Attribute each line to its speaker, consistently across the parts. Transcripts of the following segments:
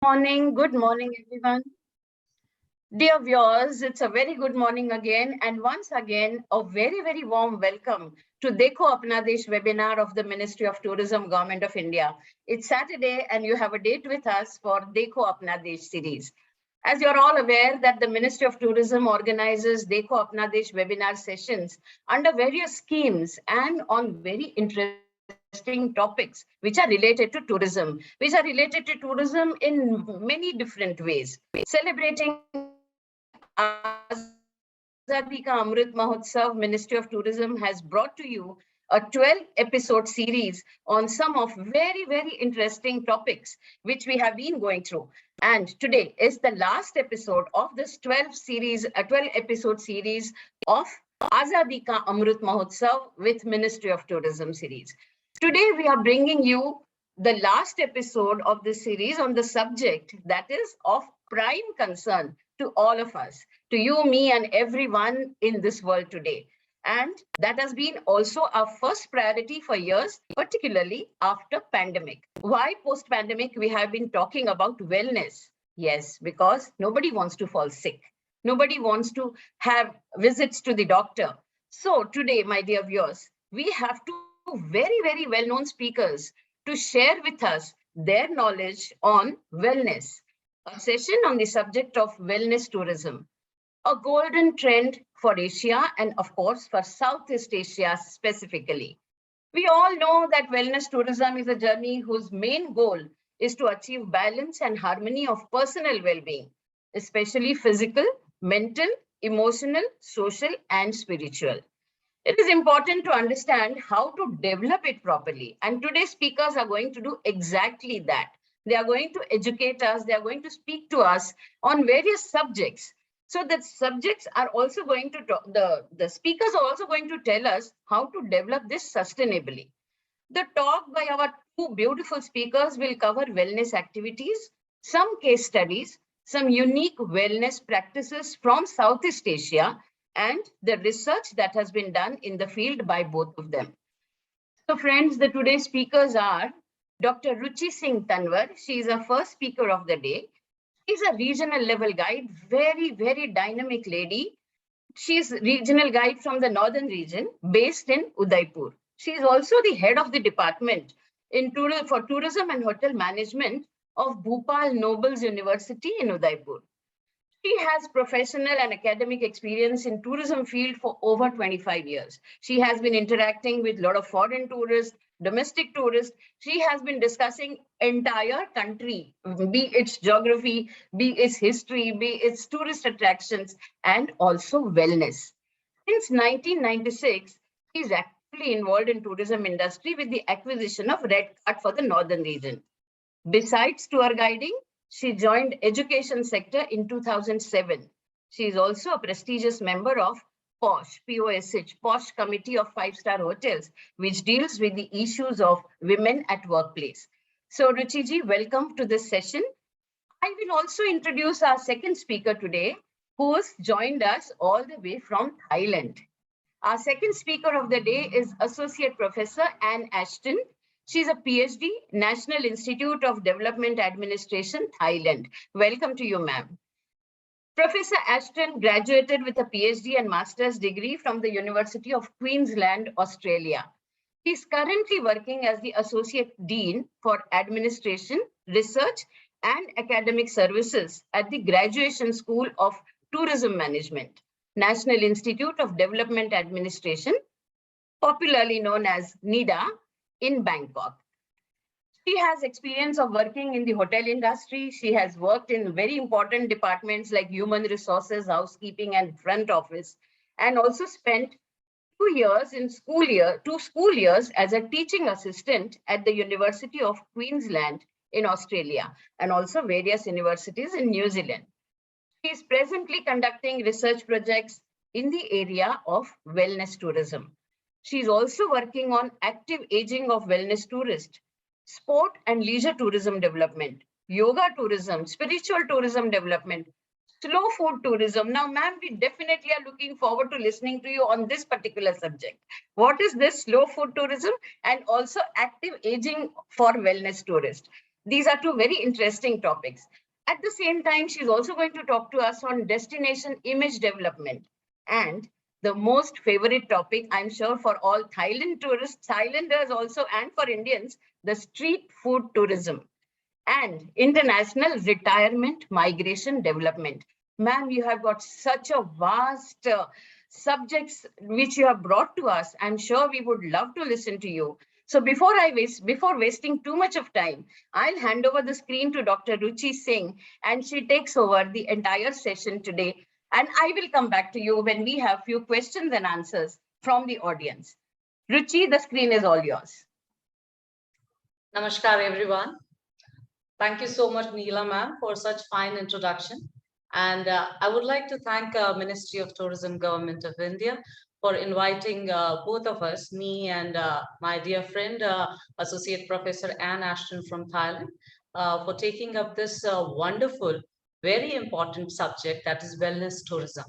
Speaker 1: Good morning, everyone. Dear viewers, it's a very good morning again. And once again, a very, very warm welcome to Dekho Apna Desh webinar of the Ministry of Tourism, Government of India. It's Saturday and you have a date with us for Dekho Apna Desh series. As you're all aware that the Ministry of Tourism organizes Dekho Apna Desh webinar sessions under various schemes and on very interesting topics which are related to tourism, in many different ways. Celebrating Azadi Ka Amrit Mahotsav, Ministry of Tourism has brought to you a 12-episode series on some of very, very interesting topics which we have been going through. And today is the last episode of this 12-episode series of Azadi Ka Amrit Mahotsav with Ministry of Tourism series. Today we are bringing you the last episode of this series on the subject that is of prime concern to all of us, to you, me, and everyone in this world today. And that has been also our first priority for years, particularly after pandemic. Why post-pandemic we have been talking about wellness? Yes, because nobody wants to fall sick. Nobody wants to have visits to the doctor. So today, my dear viewers, we have two very, very well-known speakers to share with us their knowledge on wellness. A session on the subject of wellness tourism, a golden trend for Asia and of course for Southeast Asia specifically. We all know that wellness tourism is a journey whose main goal is to achieve balance and harmony of personal well-being, especially physical, mental, emotional, social, and spiritual. It is important to understand how to develop it properly. And today's speakers are going to do exactly that. They are going to educate us. They are going to speak to us on various subjects. So the subjects are also going to talk, the speakers are also going to tell us how to develop this sustainably. The talk by our two beautiful speakers will cover wellness activities, some case studies, some unique wellness practices from Southeast Asia, and the research that has been done in the field by both of them. So friends, the today's speakers are Dr. Ruchi Singh Tanwar. She is our first speaker of the day. She's a regional level guide, very, very dynamic lady. She's regional guide from the northern region based in Udaipur. She is also the head of the department for tourism and hotel management of Bhopal Nobles University in Udaipur. She has professional and academic experience in tourism field for over 25 years. She has been interacting with a lot of foreign tourists, domestic tourists. She has been discussing entire country, be its geography, be its history, be its tourist attractions, and also wellness. Since 1996, she is actively involved in tourism industry with the acquisition of Red Card for the northern region. Besides tour guiding, she joined education sector in 2007. She is also a prestigious member of POSH, P-O-S-H, POSH Committee of Five-Star Hotels, which deals with the issues of women at workplace. So Ruchiji, welcome to this session. I will also introduce our second speaker today, who has joined us all the way from Thailand. Our second speaker of the day is Associate Professor Anne Ashton. She's a PhD, National Institute of Development Administration, Thailand. Welcome to you, ma'am. Professor Ashton graduated with a PhD and master's degree from the University of Queensland, Australia. She's currently working as the Associate Dean for Administration, Research, and Academic Services at the Graduation School of Tourism Management, National Institute of Development Administration, popularly known as NIDA, in Bangkok. She has experience of working in the hotel industry. She has worked in very important departments like human resources, housekeeping, and front office, and also spent 2 school years as a teaching assistant at the University of Queensland in Australia, and also various universities in New Zealand. She is presently conducting research projects in the area of wellness tourism. She is also working on active aging of wellness tourists, sport and leisure tourism development, yoga tourism, spiritual tourism development, slow food tourism. Now, ma'am, we definitely are looking forward to listening to you on this particular subject. What is this slow food tourism? And also active aging for wellness tourists. These are two very interesting topics. At the same time, she's also going to talk to us on destination image development. And the most favorite topic, I'm sure, for all Thailand tourists, Thailanders also, and for Indians, the street food tourism and international retirement migration development. Ma'am, you have got such a vast subjects which you have brought to us. I'm sure we would love to listen to you. So before wasting too much of time, I'll hand over the screen to Dr. Ruchi Singh, and she takes over the entire session today. And I will come back to you when we have few questions and answers from the audience. Ruchi, the screen is all yours.
Speaker 2: Namaskar, everyone. Thank you so much, Neela ma'am, for such fine introduction. And I would like to thank Ministry of Tourism, Government of India, for inviting both of us, me and my dear friend, Associate Professor Anne Ashton from Thailand, for taking up this wonderful, very important subject, that is wellness tourism.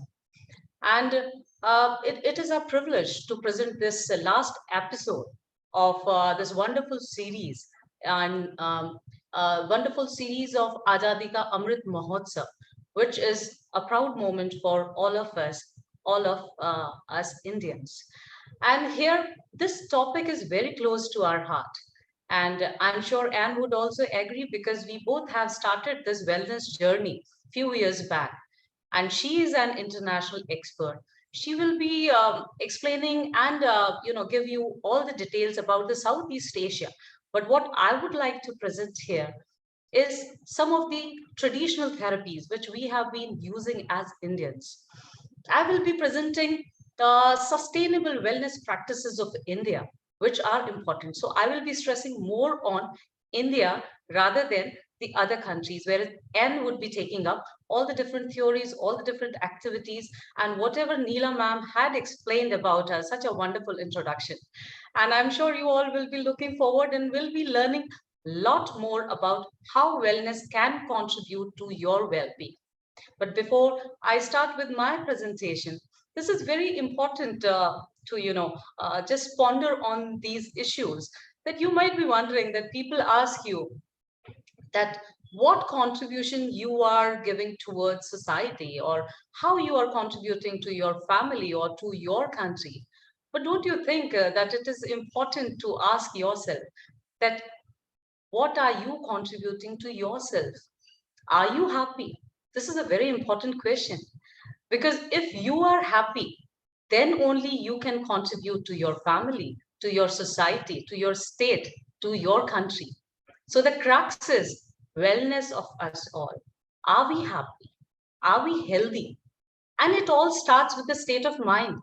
Speaker 2: And it is a privilege to present this last episode of this wonderful series, and wonderful series of Azadi Ka Amrit Mahotsav, which is a proud moment for all of us Indians. And here, this topic is very close to our heart. And I'm sure Anne would also agree, because we both have started this wellness journey few years back. And she is an international expert. She will be explaining and give you all the details about the Southeast Asia. But what I would like to present here is some of the traditional therapies which we have been using as Indians. I will be presenting the sustainable wellness practices of India, which are important. So I will be stressing more on India rather than the other countries, whereas N would be taking up all the different theories, all the different activities, and whatever Neela ma'am had explained about her, such a wonderful introduction. And I'm sure you all will be looking forward and will be learning a lot more about how wellness can contribute to your well-being. But before I start with my presentation, this is very important to, just ponder on these issues, that you might be wondering, that people ask you that what contribution you are giving towards society, or how you are contributing to your family or to your country. But don't you think that it is important to ask yourself that what are you contributing to yourself? Are you happy? This is a very important question, because if you are happy, then only you can contribute to your family, to your society, to your state, to your country. So the crux is wellness of us all. Are we happy? Are we healthy? And it all starts with the state of mind.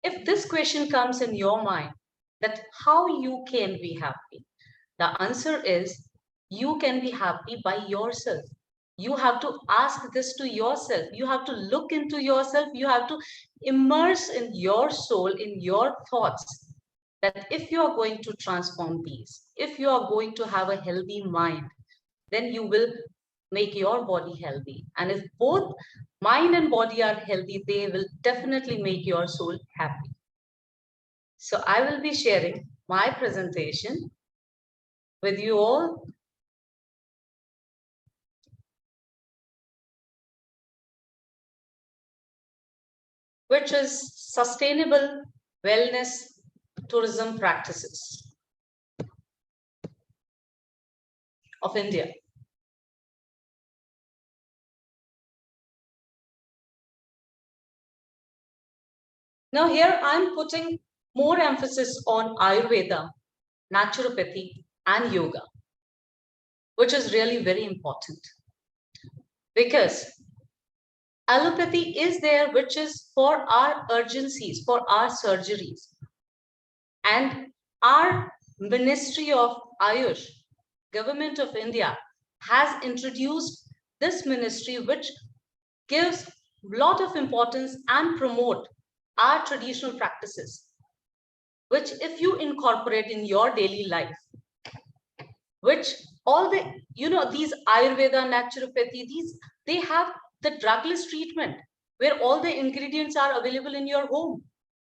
Speaker 2: If this question comes in your mind, that how you can be happy, the answer is you can be happy by yourself. You have to ask this to yourself. You have to look into yourself. You have to immerse in your soul, in your thoughts, that if you are going to transform these, if you are going to have a healthy mind, then you will make your body healthy. And if both mind and body are healthy, they will definitely make your soul happy. So I will be sharing my presentation with you all. Which is sustainable wellness tourism practices of India. Now here I'm putting more emphasis on Ayurveda, naturopathy, and yoga, which is really very important, because allopathy is there, which is for our urgencies, for our surgeries. And our Ministry of Ayush, Government of India, has introduced this ministry, which gives a lot of importance and promote our traditional practices, which if you incorporate in your daily life, which all the, these Ayurveda, naturopathy, they have the drugless treatment, where all the ingredients are available in your home,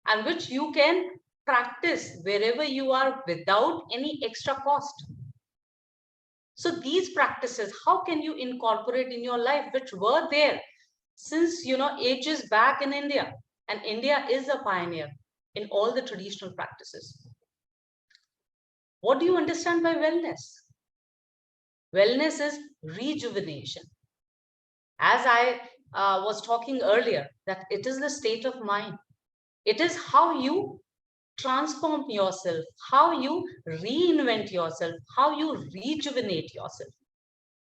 Speaker 2: and which you can practice wherever you are without any extra cost. So these practices, how can you incorporate in your life, which were there since, ages back in India? And India is a pioneer in all the traditional practices. What do you understand by wellness? Wellness is rejuvenation. As I was talking earlier, that it is the state of mind. It is how you transform yourself, how you reinvent yourself, how you rejuvenate yourself.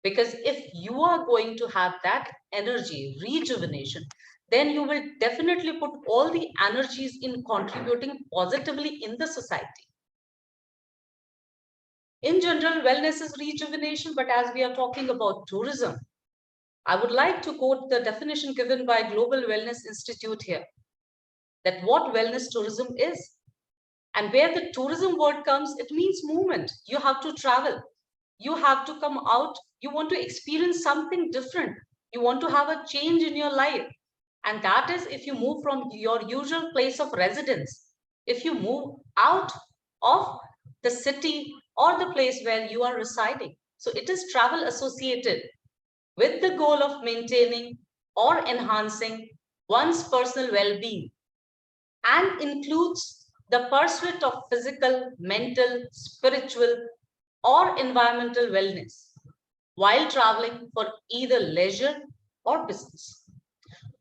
Speaker 2: Because if you are going to have that energy, rejuvenation, then you will definitely put all the energies in contributing positively in the society. In general, wellness is rejuvenation, but as we are talking about tourism, I would like to quote the definition given by Global Wellness Institute here, that what wellness tourism is. And where the tourism word comes, it means movement. You have to travel. You have to come out. You want to experience something different. You want to have a change in your life. And that is if you move from your usual place of residence, if you move out of the city or the place where you are residing. So it is travel associated with the goal of maintaining or enhancing one's personal well-being, and includes the pursuit of physical, mental, spiritual, or environmental wellness while traveling for either leisure or business.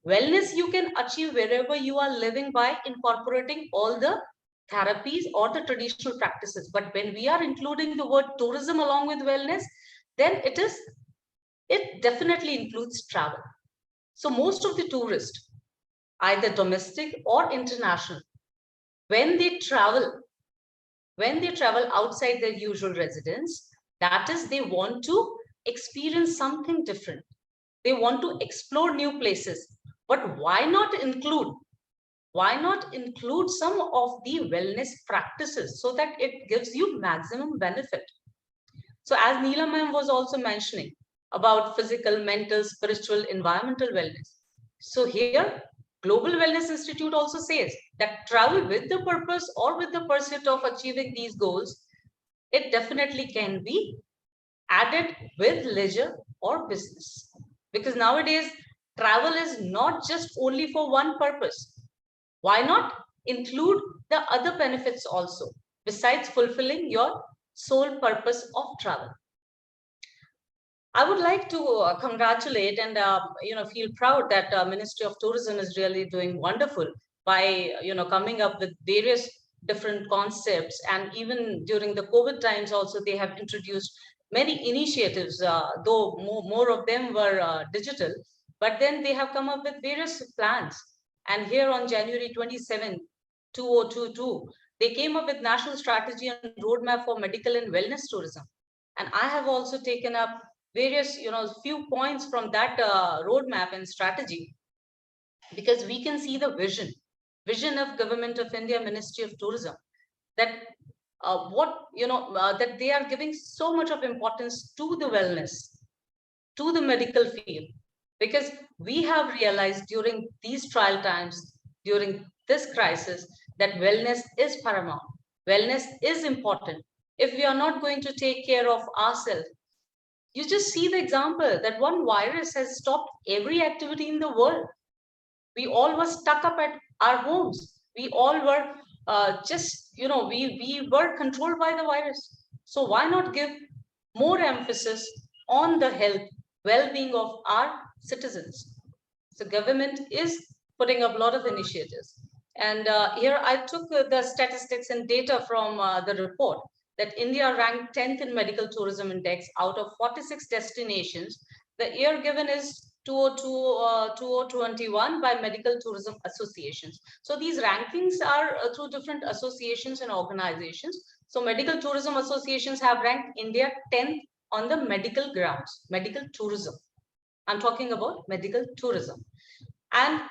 Speaker 2: Wellness you can achieve wherever you are living by incorporating all the therapies or the traditional practices. But when we are including the word tourism along with wellness, then it definitely includes travel. So most of the tourists, either domestic or international, when they travel outside their usual residence, that is, they want to experience something different. They want to explore new places. But why not include some of the wellness practices so that it gives you maximum benefit? So as Neela ma'am was also mentioning about physical, mental, spiritual, environmental wellness. So here, Global Wellness Institute also says that travel with the purpose or with the pursuit of achieving these goals, it definitely can be added with leisure or business. Because nowadays, travel is not just only for one purpose. Why not include the other benefits also, besides fulfilling your sole purpose of travel? I would like to congratulate and feel proud that Ministry of Tourism is really doing wonderful by coming up with various different concepts, and even during the COVID times also they have introduced many initiatives, though more of them were digital, but then they have come up with various plans. And here on January 27, 2022, they came up with National Strategy and Roadmap for Medical and Wellness Tourism. And I have also taken up various, few points from that roadmap and strategy, because we can see the vision of Government of India, Ministry of Tourism, that that they are giving so much of importance to the wellness, to the medical field, because we have realized during these trial times, during this crisis, that wellness is paramount. Wellness is important. If we are not going to take care of ourselves, you just see the example that one virus has stopped every activity in the world. We all were stuck up at our homes. We all were we were controlled by the virus. So why not give more emphasis on the health, well-being of our citizens? So government is putting up a lot of initiatives. And here I took the statistics and data from the report that India ranked 10th in medical tourism index out of 46 destinations. The year given is 2021 by medical tourism associations. So these rankings are through different associations and organizations. So medical tourism associations have ranked India 10th on the medical grounds, medical tourism. I'm talking about medical tourism. And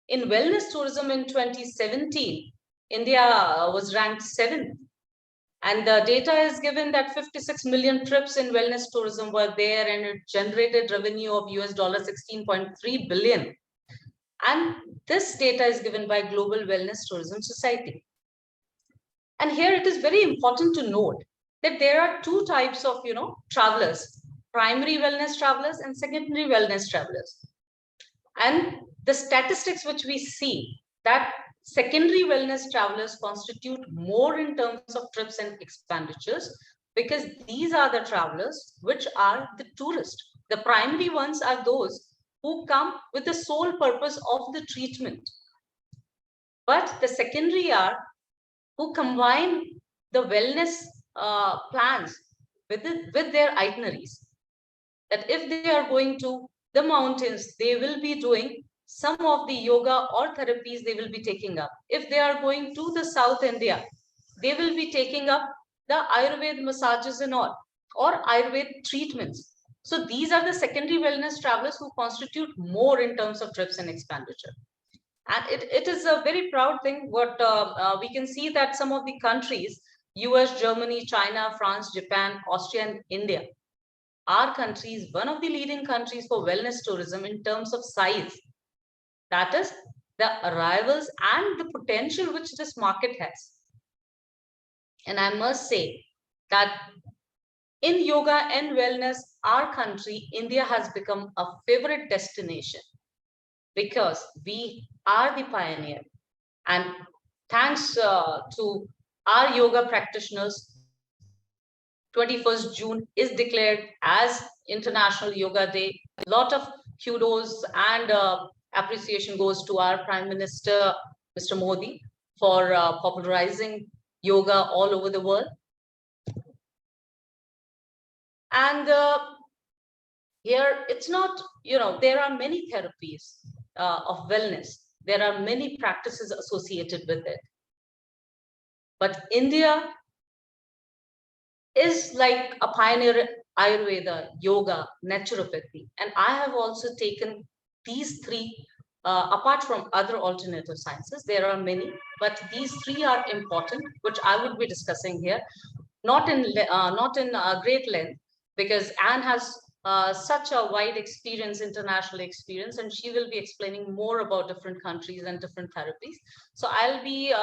Speaker 2: in wellness tourism in 2017, India was ranked 7th. And the data is given that 56 million trips in wellness tourism were there, and it generated revenue of $16.3 billion. And this data is given by Global Wellness Tourism Society. And here it is very important to note that there are two types of, travelers: primary wellness travelers and secondary wellness travelers. And the statistics which we see, that secondary wellness travelers constitute more in terms of trips and expenditures, because these are the travelers which are the tourists. The primary ones are those who come with the sole purpose of the treatment. But the secondary are who combine the wellness plans with their itineraries. That if they are going to the mountains, they will be doing some of the yoga or therapies they will be taking up. If they are going to the South India, they will be taking up the Ayurveda massages and all, or Ayurveda treatments. So these are the secondary wellness travelers who constitute more in terms of trips and expenditure. And it is a very proud thing what we can see, that some of the countries, US, Germany, China, France, Japan, Austria, and India, our country is one of the leading countries for wellness tourism in terms of size. That is the arrivals and the potential which this market has. And I must say that in yoga and wellness, our country, India, has become a favorite destination because we are the pioneer. And thanks to our yoga practitioners, 21st June is declared as International Yoga Day. A lot of kudos and appreciation goes to our Prime Minister, Mr. Modi, for popularizing yoga all over the world. And here, it's not, there are many therapies of wellness. There are many practices associated with it. But India is like a pioneer Ayurveda, yoga, naturopathy. And I have also taken these three, apart from other alternative sciences. There are many, but these three are important, which I would be discussing here, not in great length, because Anne has such a wide experience, international experience, and she will be explaining more about different countries and different therapies. So I'll be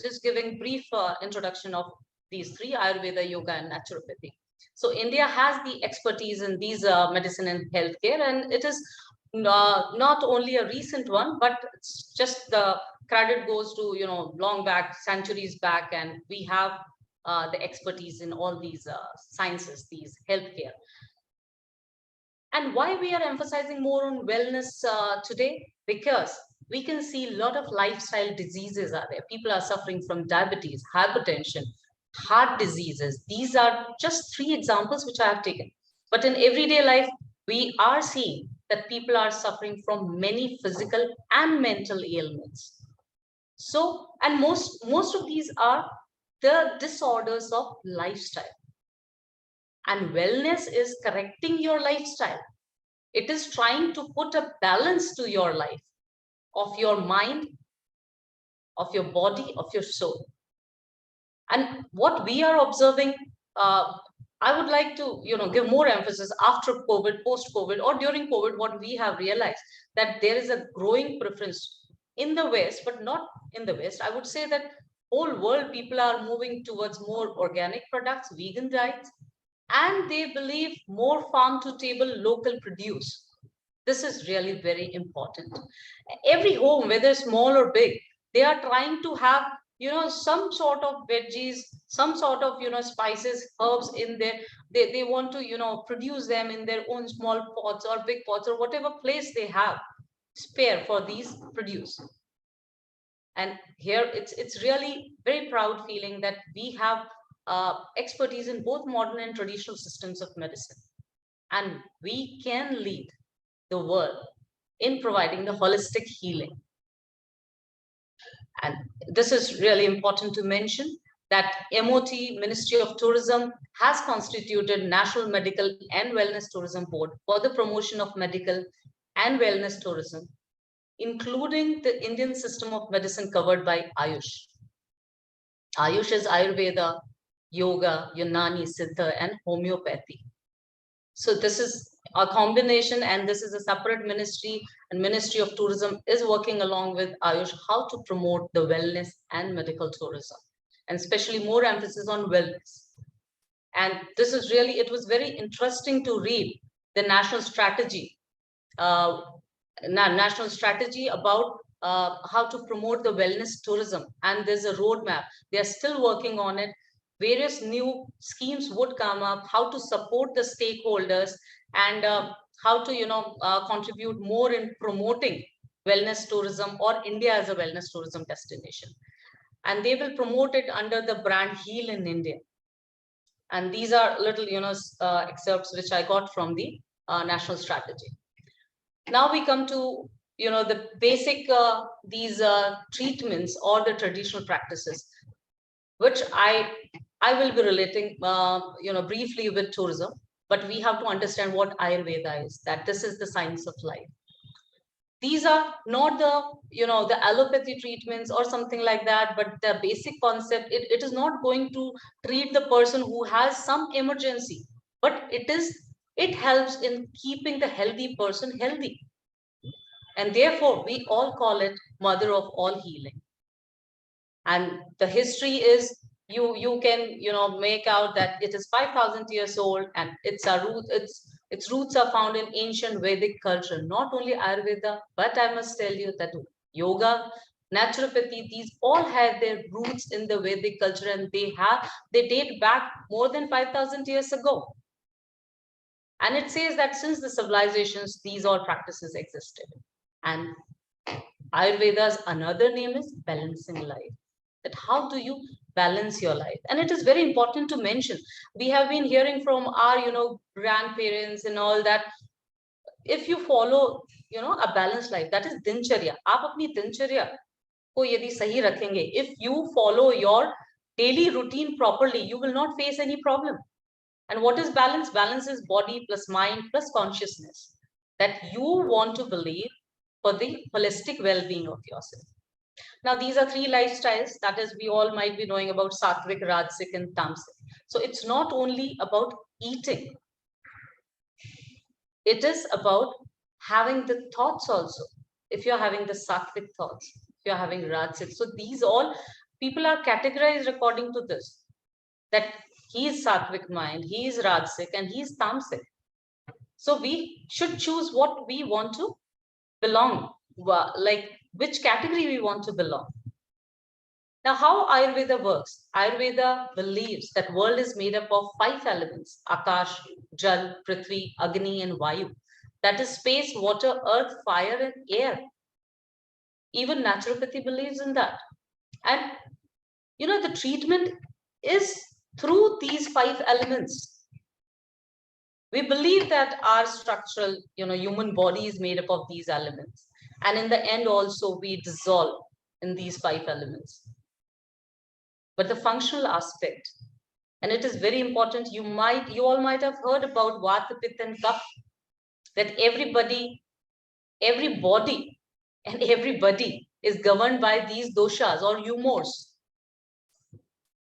Speaker 2: just giving brief introduction of these three: Ayurveda, yoga, and naturopathy. So India has the expertise in these medicine and healthcare, and it is not only a recent one, but it's just the credit goes to, long back, centuries back, and we have the expertise in all these sciences, these healthcare. And why we are emphasizing more on wellness today? Because we can see a lot of lifestyle diseases are there. People are suffering from diabetes, hypertension, heart diseases. These are just three examples which I have taken. But in everyday life, we are seeing that people are suffering from many physical and mental ailments. So, and most of these are the disorders of lifestyle. And wellness is correcting your lifestyle. It is trying to put a balance to your life, of your mind, of your body, of your soul. And what we are observing, I would like to, give more emphasis after COVID, post-COVID, or during COVID. What we have realized, that there is a growing preference in the West, but not in the West. I would say that whole world people are moving towards more organic products, vegan diets, and they believe more farm to table local produce. This is really very important. Every home, whether small or big, they are trying to have, some sort of veggies, some sort of, spices, herbs in there. They want to, produce them in their own small pots or big pots or whatever place they have spare for these produce. And here it's really very proud feeling that we have expertise in both modern and traditional systems of medicine. And we can lead the world in providing the holistic healing. And this is really important to mention, that MOT, Ministry of Tourism, has constituted National Medical and Wellness Tourism Board for the promotion of medical and wellness tourism, including the Indian system of medicine covered by Ayush. Ayush is Ayurveda, yoga, Unani, Siddha, and homeopathy. So this is a combination, and this is a separate ministry, and Ministry of Tourism is working along with Ayush how to promote the wellness and medical tourism, and especially more emphasis on wellness. And this is really, it was very interesting to read the national strategy, national strategy about how to promote the wellness tourism. And there's a roadmap. They are still working on it. Various new schemes would come up, how to support the stakeholders, and how to, contribute more in promoting wellness tourism or India as a wellness tourism destination. And they will promote it under the brand Heal in India. And these are little, excerpts which I got from the national strategy. Now we come to, the basic, these treatments or the traditional practices, which I will be relating, briefly with tourism, but we have to understand what Ayurveda is, that this is the science of life. These are not the allopathy treatments or something like that, but the basic concept, it is not going to treat the person who has some emergency, but it helps in keeping the healthy person healthy. And therefore, we all call it mother of all healing. And the history is, you can make out that it is 5,000 years old, and its roots are found in ancient Vedic culture. Not only Ayurveda, but I must tell you that yoga, naturopathy, these all have their roots in the Vedic culture, and they date back more than 5,000 years ago. And it says that since the civilizations, these all practices existed. And Ayurveda's another name is balancing life. That how do you balance your life? And it is very important to mention. We have been hearing from our, grandparents and all that. If you follow, a balanced life, that is dincharya. आप अपनी दिनचर्या को यदि सही रखेंगे, if you follow your daily routine properly, you will not face any problem. And what is balance? Balance is body plus mind plus consciousness, that you want to believe for the holistic well-being of yourself. Now, these are three lifestyles. That is, we all might be knowing about Sattvic, Rajasic, and Tamasic. So it's not only about eating. It is about having the thoughts also. If you're having the Sattvic thoughts, if you're having Rajasic. So these all people are categorized according to this. That he is Sattvic mind, he is Rajasic, and he is Tamasic. So we should choose what we want to belong, like which category we want to belong. Now, how Ayurveda works? Ayurveda believes that world is made up of 5 elements: Akash, Jal, Prithvi, Agni, and Vayu. That is space, water, earth, fire, and air. Even naturopathy believes in that. And the treatment is through these 5 elements. We believe that our structural, human body is made up of these elements. And in the end also, we dissolve in these 5 elements. But the functional aspect, and it is very important, you all might have heard about Vata, Pitta, and Kapha, that every body and everybody is governed by these doshas or humors.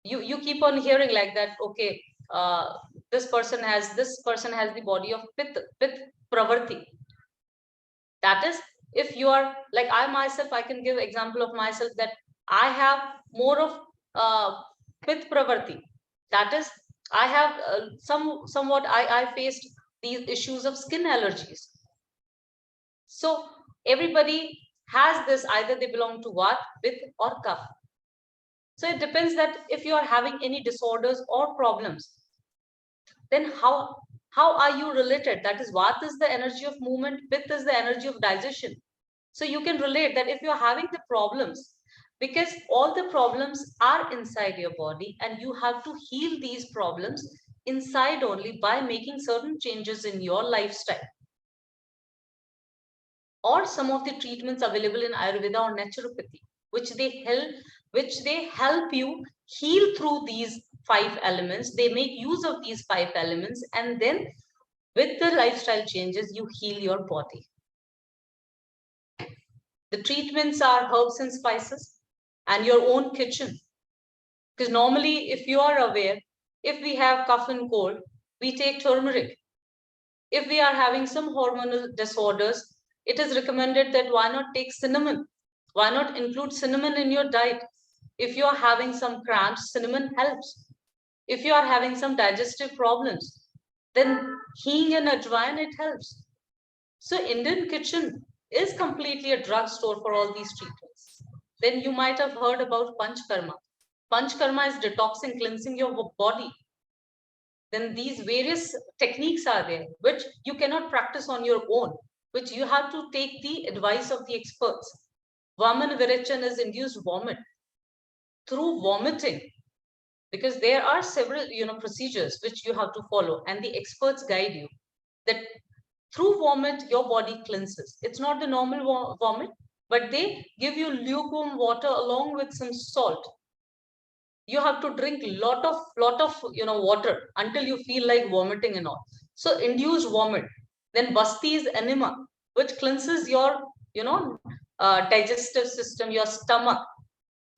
Speaker 2: You keep on hearing like that, okay, this person has the body of Pitta Pravarti. That is, if you are like I myself, I can give example of myself that I have more of Pitta Pravarti. That is, I have somewhat I faced these issues of skin allergies. So everybody has this, either they belong to Vata, Pitta, or Kapha. So it depends that if you are having any disorders or problems, then how are you related? That is, Vata is the energy of movement, Pitta is the energy of digestion. So you can relate that if you're having the problems, because all the problems are inside your body, and you have to heal these problems inside only by making certain changes in your lifestyle. Or some of the treatments available in Ayurveda or naturopathy, which they help you heal through these 5 elements. They make use of these 5 elements, and then with the lifestyle changes, you heal your body. The treatments are herbs and spices and your own kitchen. Because normally, if you are aware, if we have cough and cold, we take turmeric. If we are having some hormonal disorders, it is recommended that why not take cinnamon? Why not include cinnamon in your diet? If you are having some cramps, cinnamon helps. If you are having some digestive problems, then hing and ajwain, it helps. So Indian kitchen is completely a drugstore for all these treatments. Then you might have heard about PANCHKARMA. PANCHKARMA is detoxing, cleansing your body. Then these various techniques are there, which you cannot practice on your own, which you have to take the advice of the experts. Vaman Virechan is induced vomit through vomiting, because there are several procedures which you have to follow, and the experts guide you that through vomit your body cleanses. It's not the normal vomit, but they give you lukewarm water along with some salt. You have to drink lot of water until you feel like vomiting and all. So induced vomit. Then basti is enema, which cleanses your digestive system, your stomach.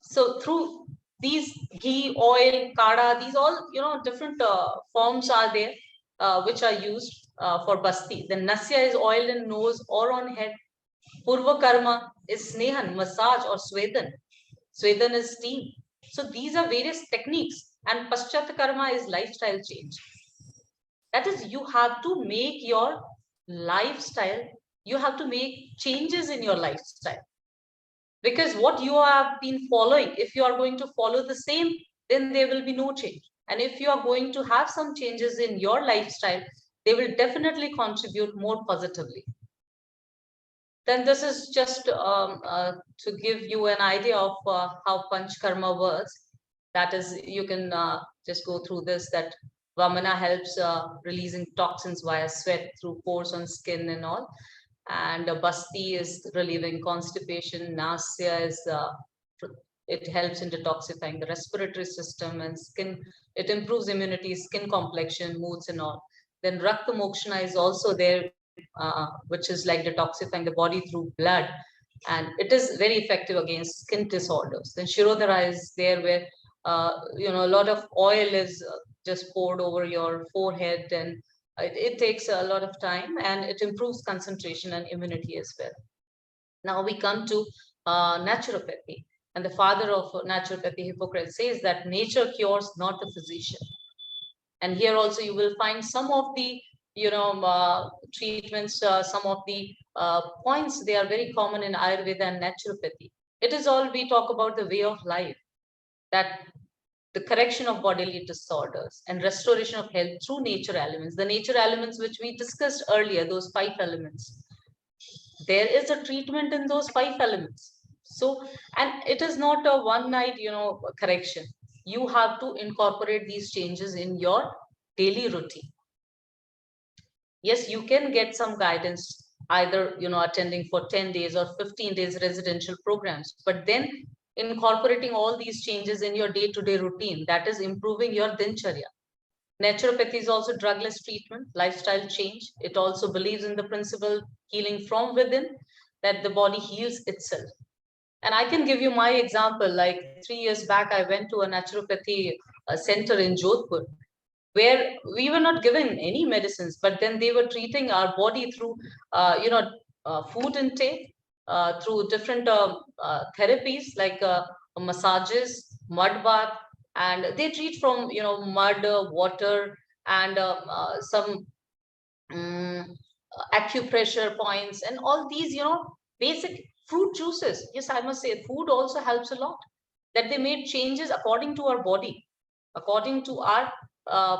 Speaker 2: So through these ghee, oil, kada, these all different forms are there which are used for basti. Then nasya is oil in nose or on head. Purva karma is snehan, massage or swedan. Swedan is steam. So these are various techniques, and paschat karma is lifestyle change. That is, you have to make your lifestyle, you have to make changes in your lifestyle. Because what you have been following, if you are going to follow the same, then there will be no change. And if you are going to have some changes in your lifestyle, they will definitely contribute more positively. Then this is just to give you an idea of how Panchkarma works. That is, you can just go through this, that Vamana helps releasing toxins via sweat through pores on skin and all. And Basti is relieving constipation. Nasya is, it helps in detoxifying the respiratory system and skin. It improves immunity, skin complexion, moods and all. Then Rakta Mokshana is also there, which is like detoxifying the body through blood. And it is very effective against skin disorders. Then Shirodhara is there, where a lot of oil is just poured over your forehead, and it takes a lot of time, and it improves concentration and immunity as well. Now we come to naturopathy. And the father of naturopathy, Hippocrates, says that nature cures, not the physician. And here also you will find some of the treatments, some of the points, they are very common in Ayurveda and naturopathy. It is all, we talk about the way of life, that the correction of bodily disorders and restoration of health through nature elements. The nature elements which we discussed earlier, those 5 elements, there is a treatment in those 5 elements. So, and it is not a one night correction. You have to incorporate these changes in your daily routine. Yes, you can get some guidance, either attending for 10 days or 15 days residential programs, but then incorporating all these changes in your day-to-day routine, that is improving your dincharya. Naturopathy is also drugless treatment, lifestyle change. It also believes in the principle healing from within, that the body heals itself. And I can give you my example. Like 3 years back, I went to a naturopathy center in Jodhpur, where we were not given any medicines, but then they were treating our body through, food intake, through different therapies like massages, mud bath, and they treat from mud, water, and some acupressure points, and all these basic fruit juices. Yes, I must say, food also helps a lot. That they made changes according to our body, according to our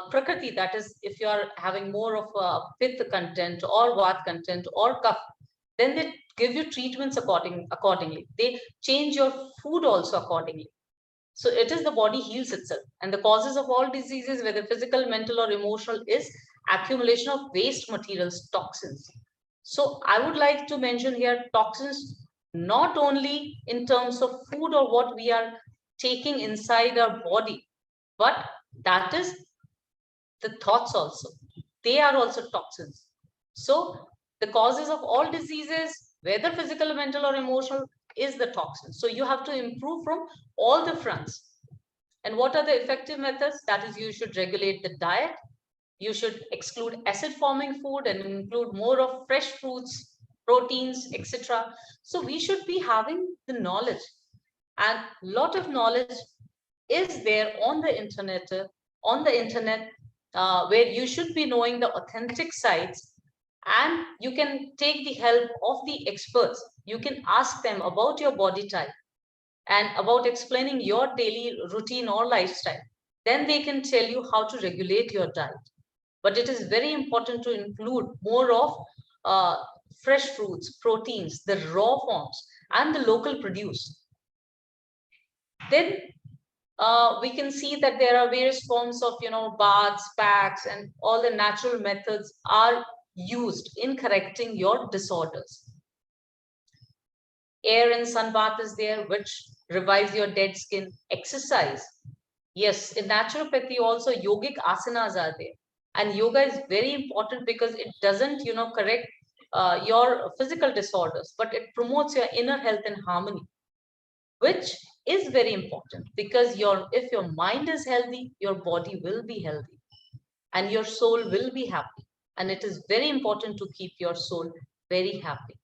Speaker 2: prakriti. That is, if you are having more of pitta content or vat content or kapha, then they give you treatments accordingly. They change your food also accordingly. So it is, the body heals itself. And the causes of all diseases, whether physical, mental, or emotional, is accumulation of waste materials, toxins. So I would like to mention here toxins, not only in terms of food or what we are taking inside our body, but that is the thoughts also. They are also toxins. So the causes of all diseases, whether physical, mental, or emotional, is the toxin. So you have to improve from all the fronts. And what are the effective methods? That is, you should regulate the diet. You should exclude acid forming food and include more of fresh fruits, proteins, etc. So we should be having the knowledge, and lot of knowledge is there on the internet, on the internet where you should be knowing the authentic sites, and you can take the help of the experts. You can ask them about your body type and about explaining your daily routine or lifestyle. Then they can tell you how to regulate your diet. But it is very important to include more of fresh fruits, proteins, the raw forms, and the local produce. Then we can see that there are various forms of, baths, packs, and all the natural methods are used in correcting your disorders. Air and sun bath is there, which revives your dead skin. Exercise. Yes, in naturopathy also yogic asanas are there. And yoga is very important because it doesn't, correct your physical disorders, but it promotes your inner health and harmony, which is very important because if your mind is healthy, your body will be healthy and your soul will be happy. And it is very important to keep your soul very happy.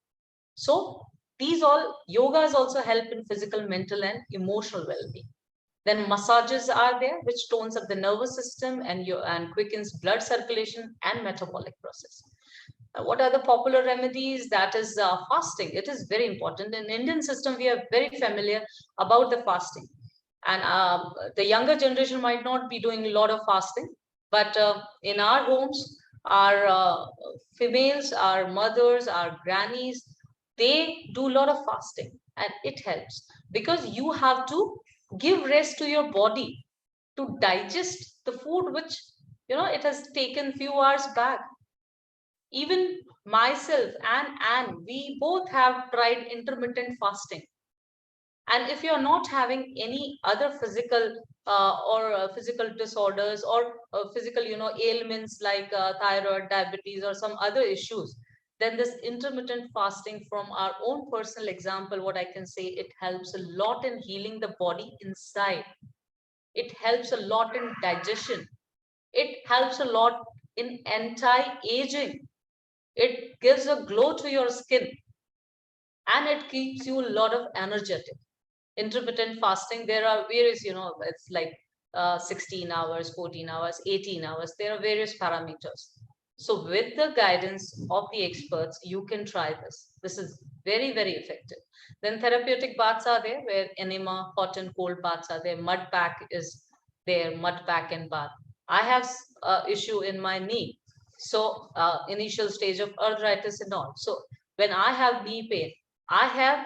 Speaker 2: So these all yogas also help in physical, mental, and emotional well-being. Then massages are there, which tones up the nervous system and quickens blood circulation and metabolic process. What are the popular remedies? That is fasting. It is very important. In Indian system, we are very familiar about the fasting. And the younger generation might not be doing a lot of fasting. But in our homes, our females, our mothers, our grannies, they do a lot of fasting. And it helps because you have to give rest to your body to digest the food which, it has taken few hours back. Even myself and Anne, we both have tried intermittent fasting. And if you're not having any other physical physical disorders or physical, ailments like thyroid, diabetes, or some other issues, then this intermittent fasting, from our own personal example, what I can say, it helps a lot in healing the body inside. It helps a lot in digestion. It helps a lot in anti-aging. It gives a glow to your skin and it keeps you a lot of energetic. Intermittent fasting, there are various, it's like 16 hours, 14 hours, 18 hours. There are various parameters. So with the guidance of the experts, you can try this. This is very, very effective. Then therapeutic baths are there, where enema, hot and cold baths are there. Mud pack is there, mud pack and bath. I have issue in my knee. So initial stage of arthritis and all. So when I have knee pain, I have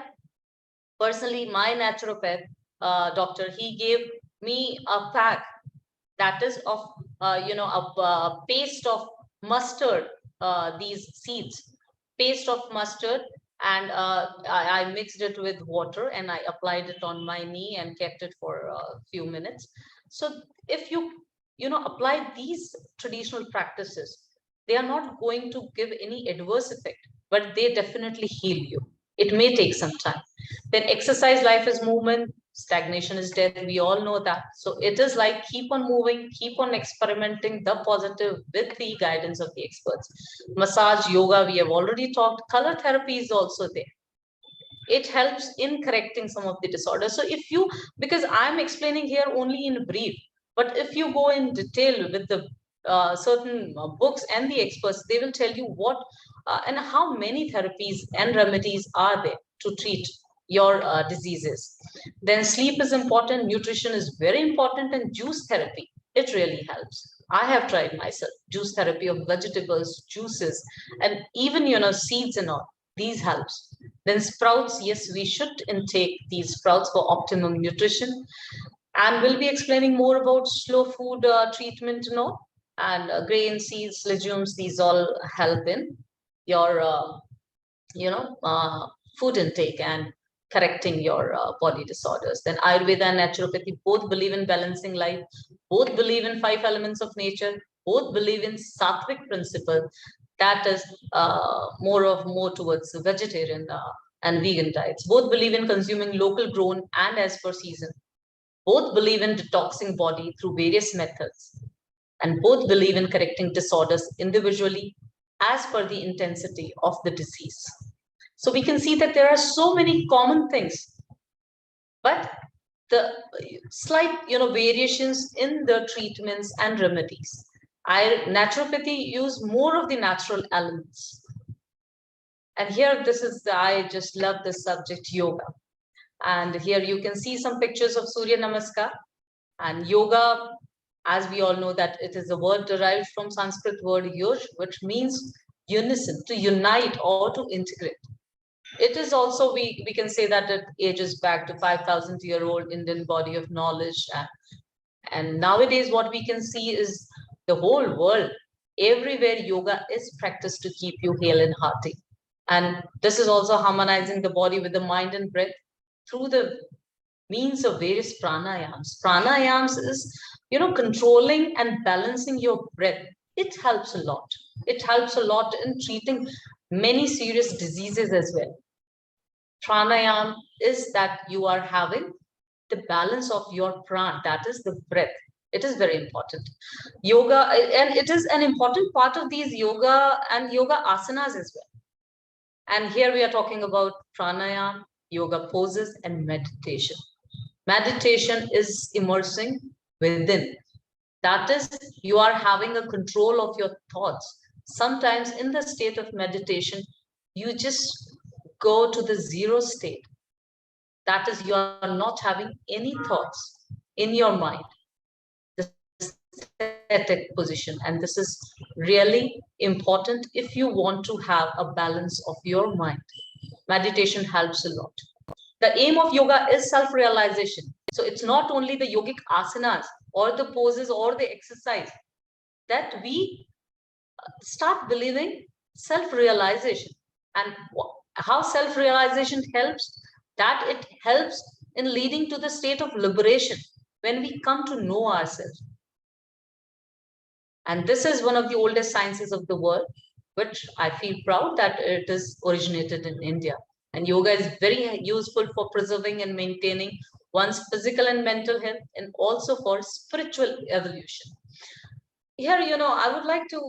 Speaker 2: personally, my naturopath doctor, he gave me a pack that is of, a paste of mustard, these seeds, paste of mustard, and I mixed it with water and I applied it on my knee and kept it for a few minutes. So if you, apply these traditional practices, they are not going to give any adverse effect, but they definitely heal you. It may take some time. Then exercise, life is movement, stagnation is death. We all know that. So it is like keep on moving, keep on experimenting the positive with the guidance of the experts. Massage, yoga, we have already talked. Color therapy is also there. It helps in correcting some of the disorders. So if you, because I'm explaining here only in brief, but if you go in detail with the certain books and the experts, they will tell you what and how many therapies and remedies are there to treat your diseases. Then sleep is important, nutrition is very important, and juice therapy, it really helps. I have tried myself, juice therapy of vegetables, juices, and even, seeds and all, these helps. Then sprouts, yes, we should intake these sprouts for optimum nutrition. And we'll be explaining more about slow food treatment, and grain, seeds, legumes, these all help in your, food intake and correcting your body disorders. Then Ayurveda and naturopathy both believe in balancing life, both believe in 5 elements of nature, both believe in sattvic principle, that is more towards vegetarian and vegan diets. Both believe in consuming local grown and as per season. Both believe in detoxing body through various methods, and both believe in correcting disorders individually as per the intensity of the disease. So we can see that there are so many common things, but the slight, variations in the treatments and remedies. Naturopathy use more of the natural elements. And here, I just love this subject, yoga. And here you can see some pictures of Surya Namaskar. And yoga, as we all know, that it is a word derived from Sanskrit word yuj, which means unison, to unite or to integrate. It is also, we can say that it ages back to 5,000-year-old Indian body of knowledge. And nowadays, what we can see is the whole world, everywhere yoga is practiced to keep you hale and hearty. And this is also harmonizing the body with the mind and breath through the means of various pranayams. Pranayams is, controlling and balancing your breath. It helps a lot. It helps a lot in treating many serious diseases as well. Pranayam is that you are having the balance of your pran, that is the breath. It is very important. Yoga, and it is an important part of these yoga and yoga asanas as well. And here we are talking about pranayam, yoga poses, and meditation. Meditation is immersing within. That is, you are having a control of your thoughts. Sometimes in the state of meditation, you just go to the zero state. That is, you are not having any thoughts in your mind. The static position. And this is really important if you want to have a balance of your mind. Meditation helps a lot. The aim of yoga is self-realization. So it's not only the yogic asanas or the poses or the exercise, that we start believing self-realization. And how self-realization helps, that it helps in leading to the state of liberation when we come to know ourselves. And this is one of the oldest sciences of the world, which I feel proud that it is originated in India. And yoga is very useful for preserving and maintaining one's physical and mental health, and also for spiritual evolution. Here, I would like to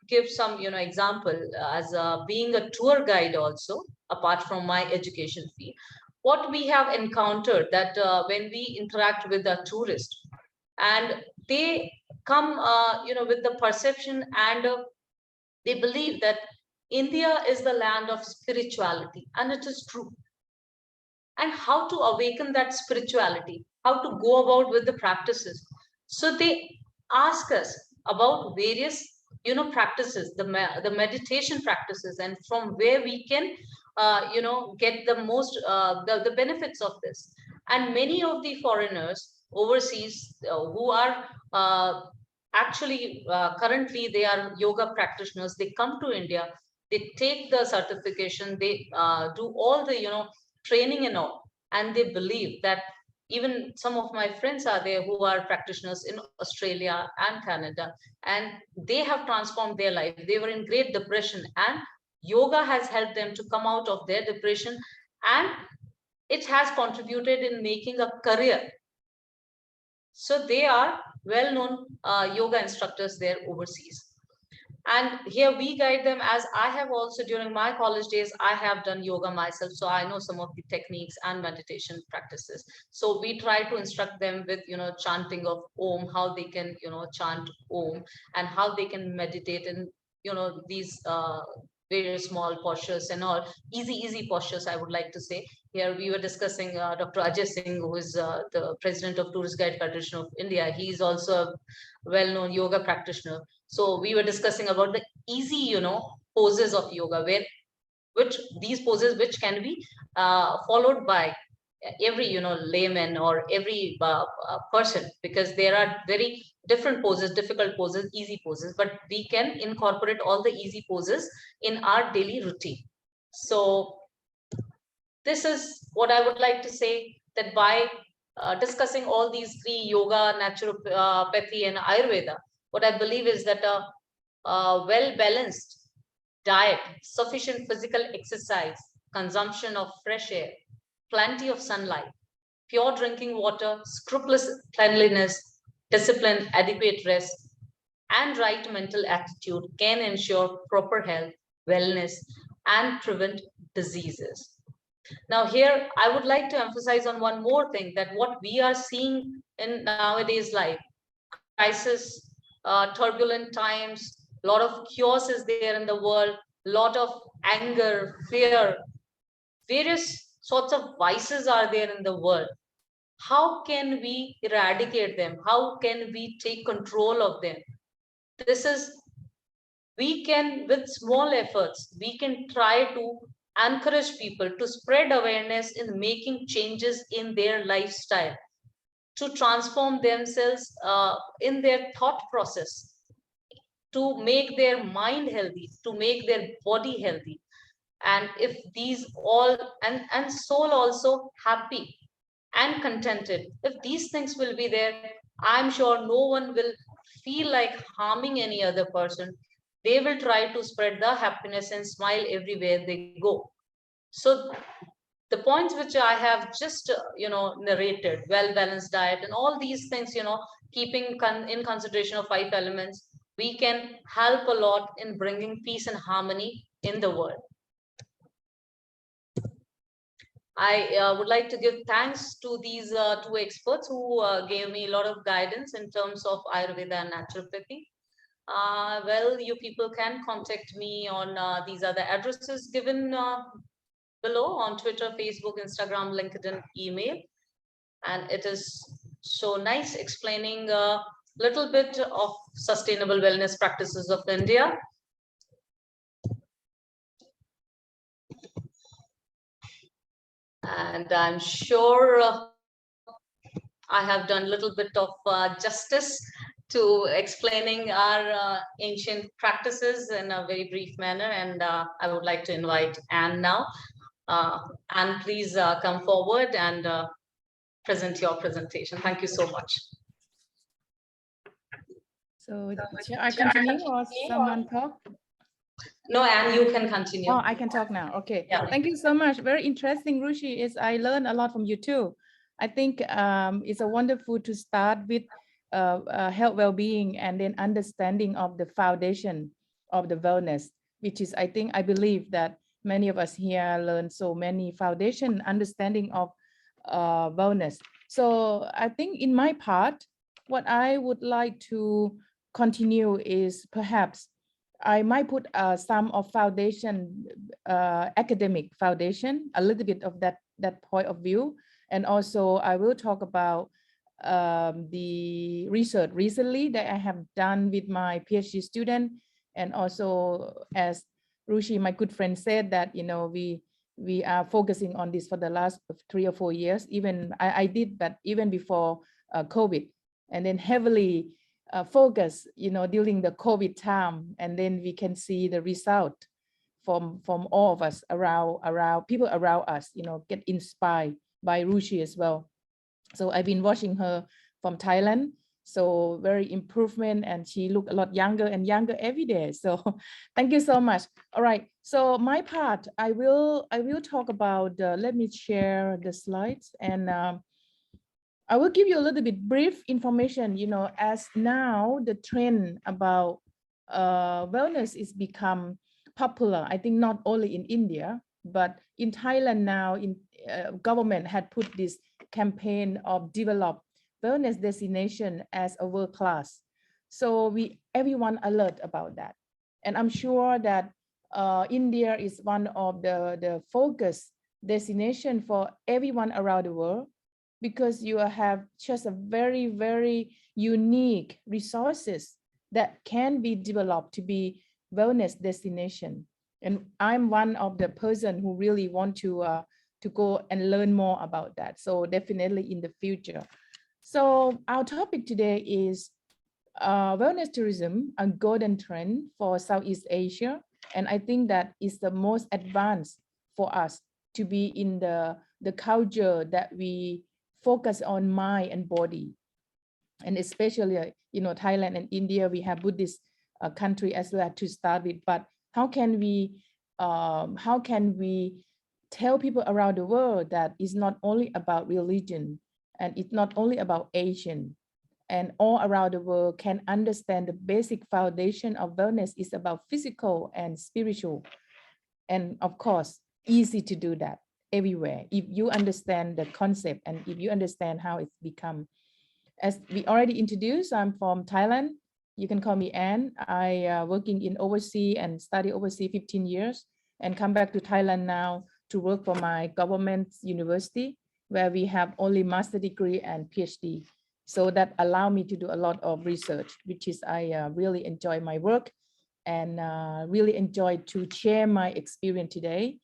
Speaker 2: give some, example as being a tour guide also, apart from my education fee. What we have encountered that when we interact with a tourist, and they come, with the perception, and they believe that India is the land of spirituality, and it is true. And how to awaken that spirituality, how to go about with the practices. So they ask us about various, practices, the meditation practices, and from where we can, get the most, the benefits of this. And many of the foreigners overseas who are actually currently they are yoga practitioners, they come to India, they take the certification, they do all the, training and all, and they believe that, even some of my friends are there who are practitioners in Australia and Canada, and they have transformed their life. They were in great depression, and yoga has helped them to come out of their depression, and it has contributed in making a career. So they are well-known yoga instructors there overseas. And here we guide them, as I have also, during my college days, I have done yoga myself. So I know some of the techniques and meditation practices. So we try to instruct them with, chanting of Om, how they can, chant Om, and how they can meditate in, these various small postures and all, easy postures, I would like to say. Here we were discussing Dr. Ajay Singh, who is the president of Tourist Guide Federation of India. He is also a well-known yoga practitioner. So we were discussing about the easy, poses of yoga, which these poses, which can be followed by every, layman or every person, because there are very different poses, difficult poses, easy poses, but we can incorporate all the easy poses in our daily routine. So this is what I would like to say, that by discussing all these three, yoga, naturopathy, and Ayurveda, what I believe is that a well-balanced diet, sufficient physical exercise, consumption of fresh air, plenty of sunlight, pure drinking water, scrupulous cleanliness, discipline, adequate rest, and right mental attitude can ensure proper health, wellness, and prevent diseases. Now here, I would like to emphasize on one more thing, that what we are seeing in nowadays life, crisis, turbulent times, a lot of chaos is there in the world, lot of anger, fear, various sorts of vices are there in the world. How can we eradicate them? How can we take control of them? This is, we can, with small efforts, we can try to encourage people to spread awareness in making changes in their lifestyle, to transform themselves in their thought process, to make their mind healthy, to make their body healthy. And if these all, and soul also happy and contented, if these things will be there, I'm sure no one will feel like harming any other person. They will try to spread the happiness and smile everywhere they go. So the points which I have just narrated, well balanced diet and all these things, keeping in consideration of 5 elements, we can help a lot in bringing peace and harmony in the world. I would like to give thanks to these two experts who gave me a lot of guidance in terms of Ayurveda and naturopathy. Well, you people can contact me on these other addresses given below on Twitter, Facebook, Instagram, LinkedIn, email. And it is so nice explaining a little bit of sustainable wellness practices of India. And I'm sure I have done a little bit of justice to explaining our ancient practices in a very brief manner. And I would like to invite Anne now. Anne, please come forward and present your presentation. Thank you so much.
Speaker 3: So shall I continue or someone talk?
Speaker 2: No, Anne, you can continue.
Speaker 3: Oh, I can talk now. Okay.
Speaker 2: Yeah.
Speaker 3: Thank you so much. Very interesting, Ruchi. I learned a lot from you too. I think it's a wonderful to start with health, well-being, and then understanding of the foundation of the wellness, which is, I believe that many of us here learn so many foundation understanding of wellness. So I think in my part, what I would like to continue is perhaps I might put some of foundation, academic foundation, a little bit of that point of view. And also I will talk about the research recently that I have done with my PhD student. And also, as Ruchi, my good friend, said that, we are focusing on this for the last 3 or 4 years. Even I did that even before COVID, and then heavily focus, during the COVID time, and then we can see the result from all of us around people around us, get inspired by Ruchi as well. So I've been watching her from Thailand, so very improvement, and she look a lot younger and younger every day. So thank you so much. All right, so my part, I will talk about, let me share the slides, and I will give you a little bit brief information, as now the trend about wellness is become popular. I think not only in India, but in Thailand now, government had put this campaign of develop wellness destination as a world class. So everyone alert about that. And I'm sure that India is one of the focus destination for everyone around the world, because you have just a very, very unique resources that can be developed to be wellness destination. And I'm one of the person who really want to go and learn more about that. So definitely in the future. So our topic today is wellness tourism, a golden trend for Southeast Asia. And I think that is the most advanced for us to be in the culture that we focus on mind and body. And especially, Thailand and India, we have Buddhist country as well to start with. But how can we tell people around the world that it's not only about religion, and it's not only about Asian, and all around the world can understand the basic foundation of wellness is about physical and spiritual. And of course, easy to do that. everywhere if you understand the concept and if you understand how it's become. As we already introduced, I'm from Thailand. You can call me Anne. I working in overseas and study overseas 15 years and come back to Thailand now to work for my government university, where we have only master degree and PhD. So that allow me to do a lot of research, which is I really enjoy my work and really enjoy to share my experience today.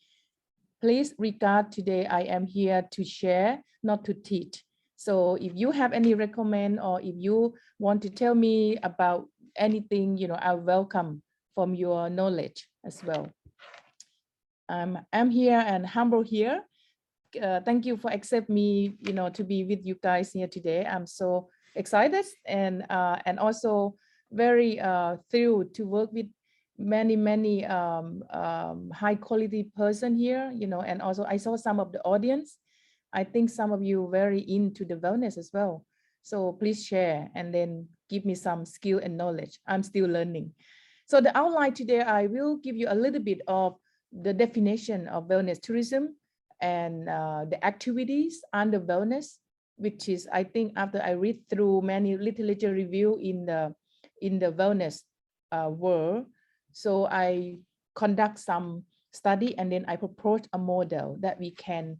Speaker 3: Please regard today I am here to share, not to teach. So if you have any recommend or if you want to tell me about anything, I welcome from your knowledge as well. I'm here and humble here. Thank you for accept me, to be with you guys here today. I'm so excited and also very thrilled to work with many high quality person here, and also I saw some of the audience. I think some of you very into the wellness as well. So please share and then give me some skill and knowledge. I'm still learning. So the outline today, I will give you a little bit of the definition of wellness tourism and the activities under wellness, which is, I think after I read through many literature review in the wellness world, so I conduct some study and then I propose a model that we can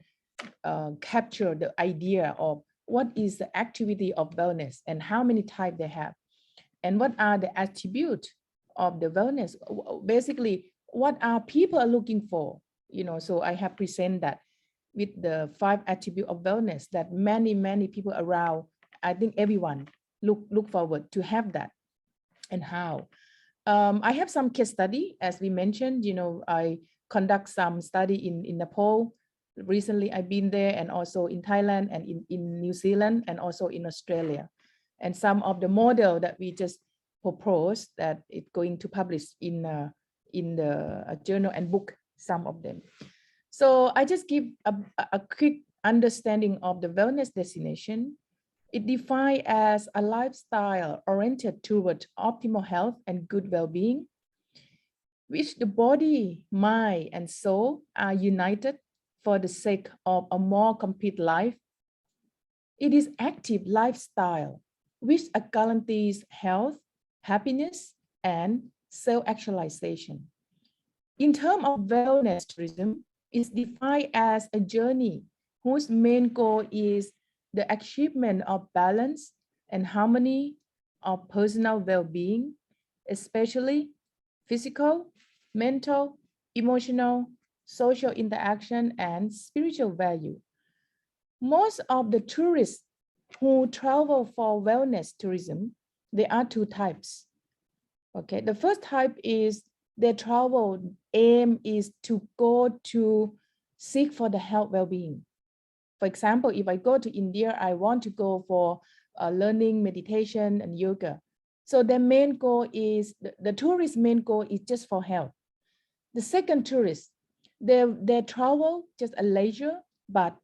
Speaker 3: capture the idea of what is the activity of wellness and how many types they have and what are the attributes of the wellness. Basically, what are people are looking for, so I have presented that with the 5 attributes of wellness that many people around, I think everyone look forward to have that. And how I have some case study, as we mentioned, I conduct some study in Nepal. Recently, I've been there and also in Thailand and in New Zealand and also in Australia. And some of the model that we just proposed that it's going to publish in the journal and book, some of them. So I just give a quick understanding of the wellness destination. It defined as a lifestyle oriented toward optimal health and good well-being, which the body, mind, and soul are united for the sake of a more complete life. It is active lifestyle, which guarantees health, happiness, and self-actualization. In terms of wellness tourism, it's defined as a journey whose main goal is the achievement of balance and harmony of personal well-being, especially physical, mental, emotional, social interaction, and spiritual value. Most of the tourists who travel for wellness tourism, there are 2 types. Okay, the first type is their travel aim is to go to seek for the health well-being. For example, if I go to India, I want to go for learning meditation and yoga. So their main goal is, the tourist main goal is just for health. The second tourist, they travel just a leisure, but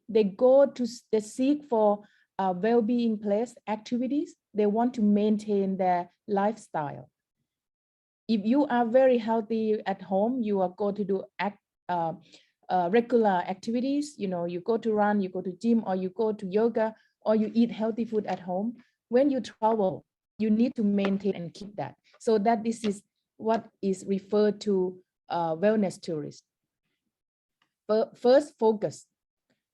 Speaker 3: they go to, they seek for well-being place, activities. They want to maintain their lifestyle. If you are very healthy at home, you are going to do regular activities, you go to run, you go to gym, or you go to yoga, or you eat healthy food at home. When you travel, you need to maintain and keep that. So that this is what is referred to wellness tourists. First, focus.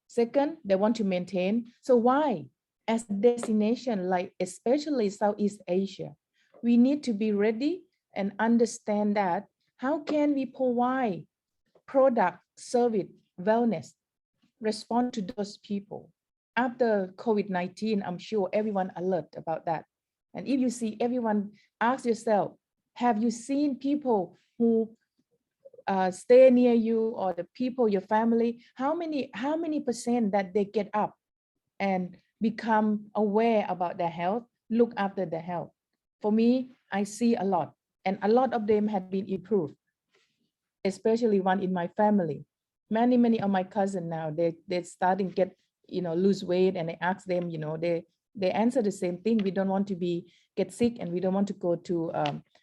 Speaker 3: Second, they want to maintain. So why? As a destination, like especially Southeast Asia, we need to be ready and understand that how can we provide product, service, wellness, respond to those people. After COVID-19, I'm sure everyone alert about that. And if you see everyone, ask yourself, have you seen people who stay near you or the people, your family, how many percent that they get up and become aware about their health, look after their health? For me, I see a lot, and a lot of them have been improved, especially one in my family. Many of my cousins now, they're starting to get, lose weight, and I ask them, they answer the same thing. We don't want to get sick, and we don't want to go to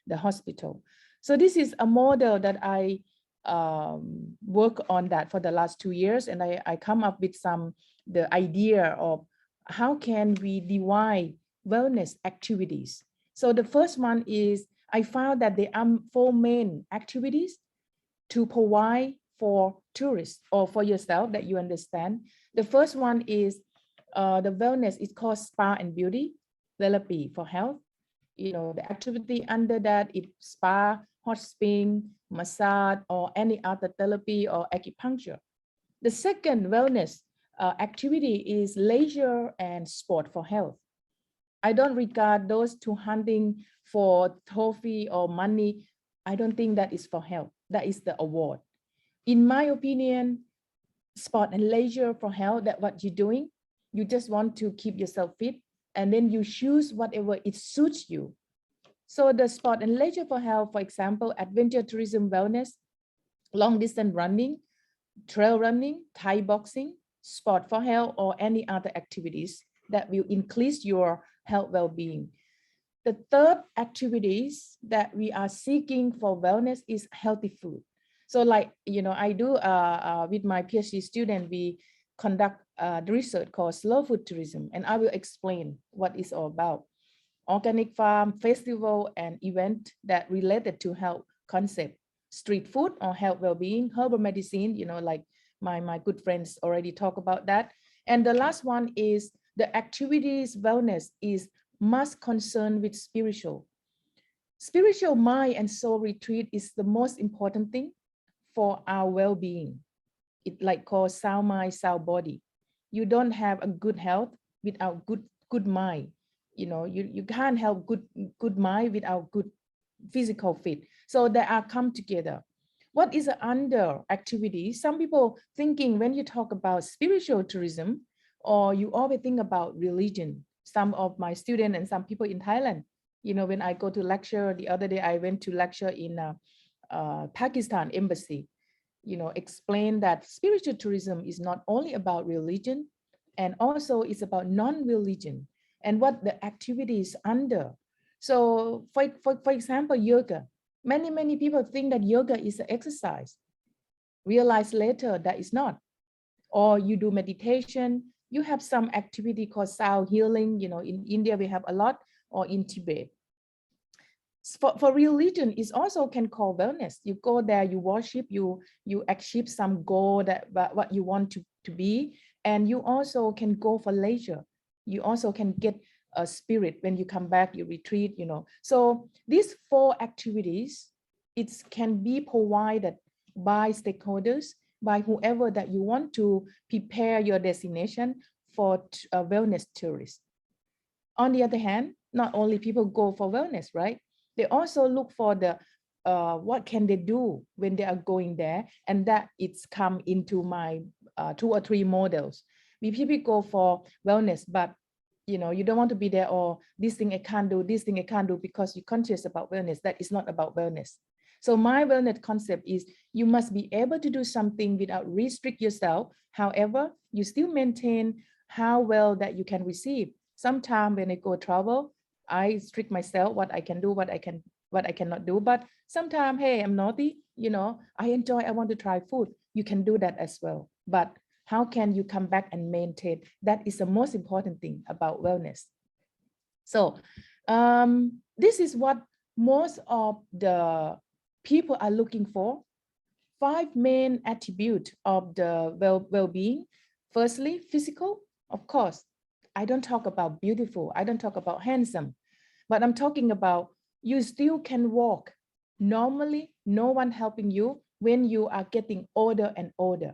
Speaker 3: the hospital. So this is a model that I work on that for the last 2 years, and I come up with the idea of how can we divide wellness activities. So the first one is I found that there are 4 main activities to provide for tourists or for yourself that you understand. The first one is the wellness is called spa and beauty therapy for health. You know, the activity under that is spa, hot spring, massage, or any other therapy or acupuncture. The second wellness activity is leisure and sport for health. I don't regard those two hunting for trophy or money. I don't think that is for health. That is the award. In my opinion, sport and leisure for health, that what you're doing, you just want to keep yourself fit, and then you choose whatever it suits you. So the sport and leisure for health, for example, adventure tourism wellness, long distance running, trail running, Thai boxing, sport for health, or any other activities that will increase your health well-being. The third activities that we are seeking for wellness is healthy food. So like, you know, I do with my PhD student, we conduct the research called slow food tourism, and I will explain what it's all about. Organic farm, festival, and event that related to health concept, street food or health well-being, herbal medicine, you know, like my good friends already talk about that. And the last one is the activities wellness is must concern with spiritual. Spiritual mind and soul retreat is the most important thing for our well-being. It like called sound mind, sound body. You don't have a good health without good mind. You know, you can't have good mind without good physical fit. So they are come together. What is the under activity? Some people thinking when you talk about spiritual tourism, or you always think about religion. Some of my students and some people in Thailand, you know, when I go to lecture, the other day I went to lecture in Pakistan embassy, you know, explain that spiritual tourism is not only about religion, and also it's about non-religion and what the activities under. So for example, yoga, many people think that yoga is an exercise, realize later that it's not. Or you do meditation, you have some activity called sound healing, you know, in India we have a lot, or in Tibet. For religion, is also can call wellness. You go there, you worship, you achieve some goal that what you want to be, and you also can go for leisure. You also can get a spirit when you come back, you retreat, you know. So these 4 activities, it can be provided by stakeholders, by whoever that you want to prepare your destination for a wellness tourist. On the other hand, not only people go for wellness, right? They also look for the what can they do when they are going there, and that it's come into my 2 or 3 models. We people go for wellness, but you know, you don't want to be there, or this thing I can't do, this thing I can't do, because you're conscious about wellness. That is not about wellness. So my wellness concept is you must be able to do something without restrict yourself. However, you still maintain how well that you can receive. Sometimes when I go travel, I strict myself what I can do, what I cannot do. But sometimes, hey, I'm naughty, you know, I want to try food. You can do that as well. But how can you come back and maintain? That is the most important thing about wellness. So this is what most of the people are looking for. 5 main attributes of the well-being. Firstly, physical, of course. I don't talk about beautiful. I don't talk about handsome, but I'm talking about you still can walk normally, no one helping you when you are getting older and older.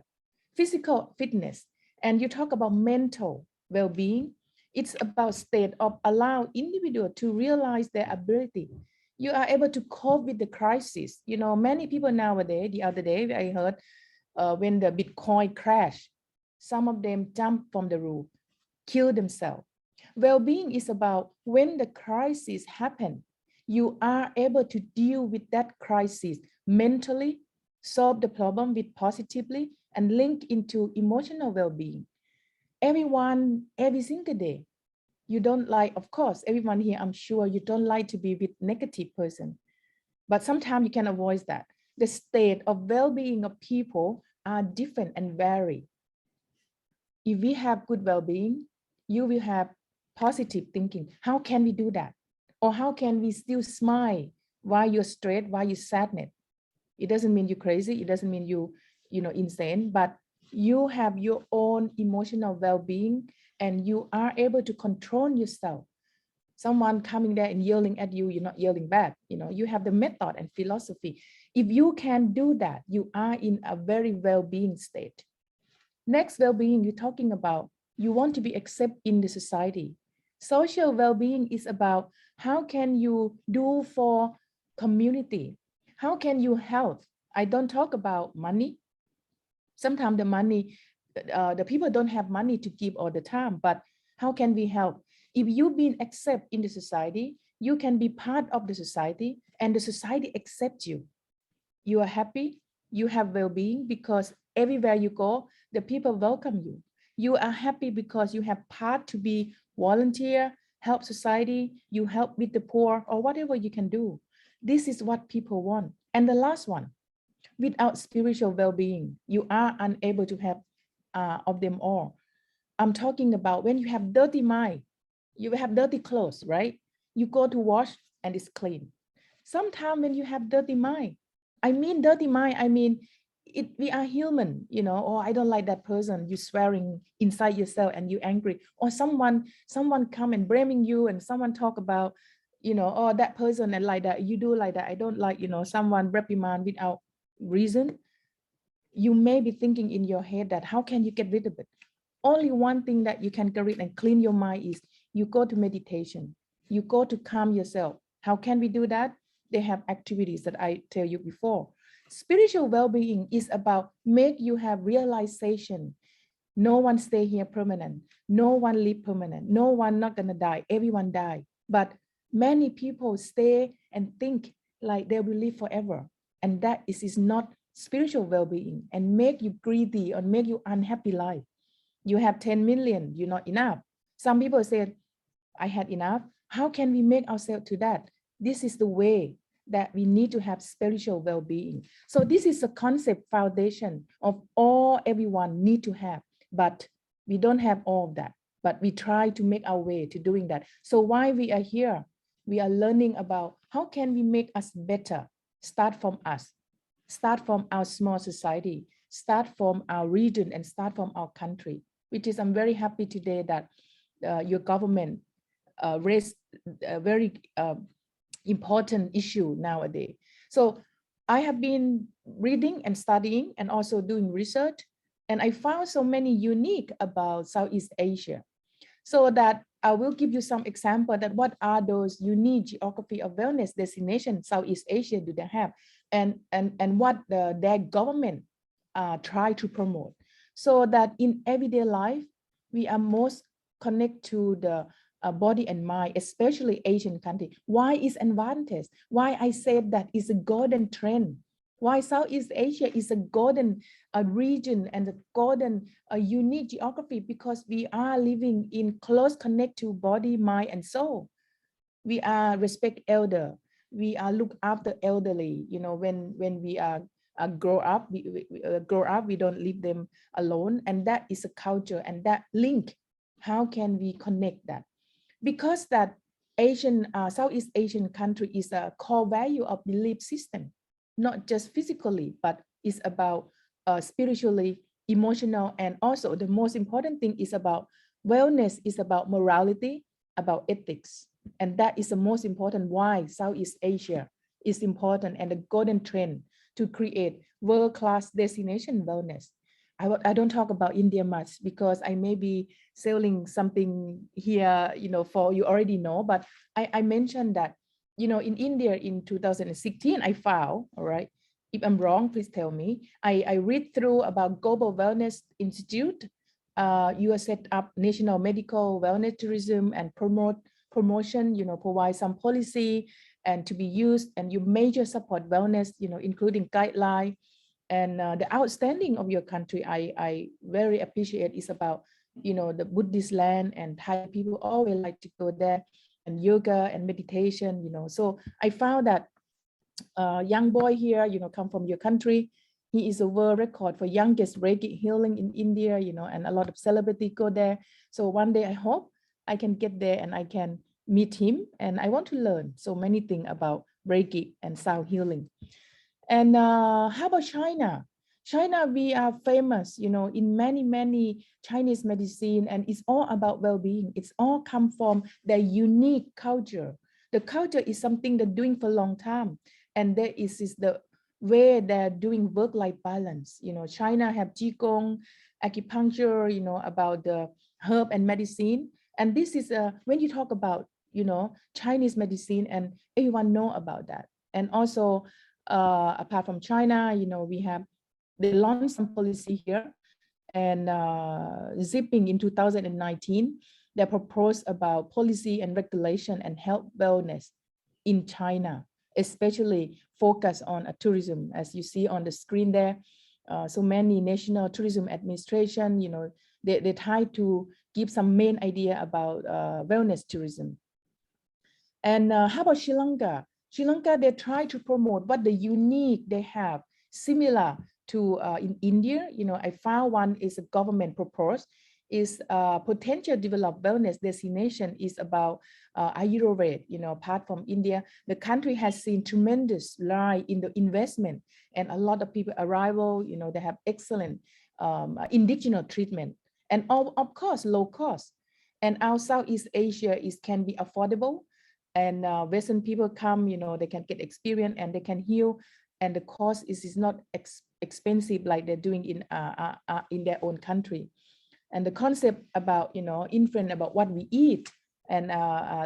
Speaker 3: Physical fitness. And you talk about mental well-being. It's about state of allow individual to realize their ability. You are able to cope with the crisis. You know, many people nowadays, the other day I heard when the Bitcoin crashed, some of them jumped from the roof, killed themselves. Well-being is about when the crisis happens, you are able to deal with that crisis mentally, solve the problem with positively, and link into emotional well-being. Everyone, every single day, you don't like, of course, everyone here, I'm sure you don't like to be with negative person, but sometimes you can avoid that. the state of well-being of people are different and vary. If we have good well-being, you will have positive thinking. How can we do that? Or how can we still smile while you're stressed, while you're sadness? It doesn't mean you're crazy. It doesn't mean you know, insane, but you have your own emotional well-being and you are able to control yourself. Someone coming there and yelling at you, you're not yelling back. You know, you have the method and philosophy. If you can do that, you are in a very well-being state. Next, well-being, you're talking about, you want to be accepted in the society. Social well-being is about how can you do for community? How can you help? I don't talk about money. Sometimes the money, the people don't have money to give all the time, but how can we help? If you've been accepted in the society, you can be part of the society and the society accepts you. You are happy, you have well-being because everywhere you go, the people welcome you. You are happy because you have part to be volunteer, help society, you help with the poor or whatever you can do. This is what people want. And the last one, without spiritual well-being, you are unable to have of them all. I'm talking about when you have dirty mind, you have dirty clothes, right? You go to wash and it's clean. Sometimes when you have dirty mind, I mean dirty mind, I mean, we are human, you know, or I don't like that person, you swearing inside yourself and you angry, or someone come and blaming you and someone talk about, you know, oh, that person and like that, you do like that, I don't like, you know, someone reprimand without reason. You may be thinking in your head that how can you get rid of it? Only one thing that you can get rid and clean your mind is you go to meditation, you go to calm yourself. How can we do that? They have activities that I tell you before. Spiritual well-being is about make you have realization. No one stay here permanent. No one live permanent. No one not gonna die. Everyone die. But many people stay and think like they will live forever. And that is not spiritual well-being and make you greedy or make you unhappy life. You have 10 million, you're not enough. Some people say, I had enough. How can we make ourselves to that? This is the way that we need to have spiritual well-being. So this is a concept foundation of all everyone need to have, but we don't have all of that, but we try to make our way to doing that. So why we are here? We are learning about how can we make us better? Start from us, start from our small society, start from our region and start from our country, which is I'm very happy today that your government raised a very important issue nowadays. So I have been reading and studying and also doing research, and I found so many unique about Southeast Asia. So that I will give you some example that what are those unique geography of wellness destinations Southeast Asia do they have, and what their government try to promote. So that in everyday life, we are most connected to the body and mind, especially Asian country. Why is advantage? Why I said that is a golden trend? Why Southeast Asia is a golden region and a golden unique geography? Because we are living in close connect to body, mind, and soul. We are respect elder. We are look after elderly. You know, when we are grow up, we don't leave them alone, and that is a culture and that link. How can we connect that? Because that Asian, Southeast Asian country is a core value of belief system, not just physically, but it's about spiritually, emotional, and also the most important thing is about wellness, is about morality, about ethics. And that is the most important why Southeast Asia is important and the golden trend to create world-class destination wellness. I don't talk about India much because I may be selling something here, you know, for you already know, but I mentioned that, you know, in India in 2016, I found, all right, if I'm wrong, please tell me. I read through about Global Wellness Institute. You are set up national medical wellness tourism and promotion, you know, provide some policy and to be used, and you major support wellness, you know, including guideline. And the outstanding of your country, I very appreciate is about, you know, the Buddhist land, and Thai people always like to go there, and yoga and meditation, you know. So I found that young boy here, come from your country. He is a world record for youngest Reiki healing in India, and a lot of celebrity go there. So one day I hope I can get there and I can meet him, and I want to learn so many things about Reiki and sound healing. And how about China? China, we are famous, in many Chinese medicine, and it's all about well-being. It's all come from their unique culture. The culture is something they're doing for a long time, and there is the way they're doing work-life balance. China have Qigong, acupuncture, about the herb and medicine. And this is when you talk about, Chinese medicine, and everyone know about that. And also, apart from China, they launched some policy here, and zipping in 2019, they proposed about policy and regulation and health wellness in China, especially focus on tourism, as you see on the screen there. So many national tourism administration, they try to give some main idea about wellness tourism. And how about Sri Lanka? Sri Lanka, they try to promote what the unique they have, similar to in India. I found one is a government proposed, is potential developed wellness destination is about Ayurveda. Apart from India, the country has seen tremendous rise in the investment, and a lot of people arrival, they have excellent indigenous treatment, and of course, low cost. And our Southeast Asia can be affordable. And Western people come, they can get experience and they can heal, and the cost is not expensive like they're doing in their own country. And the concept about, influence about what we eat, and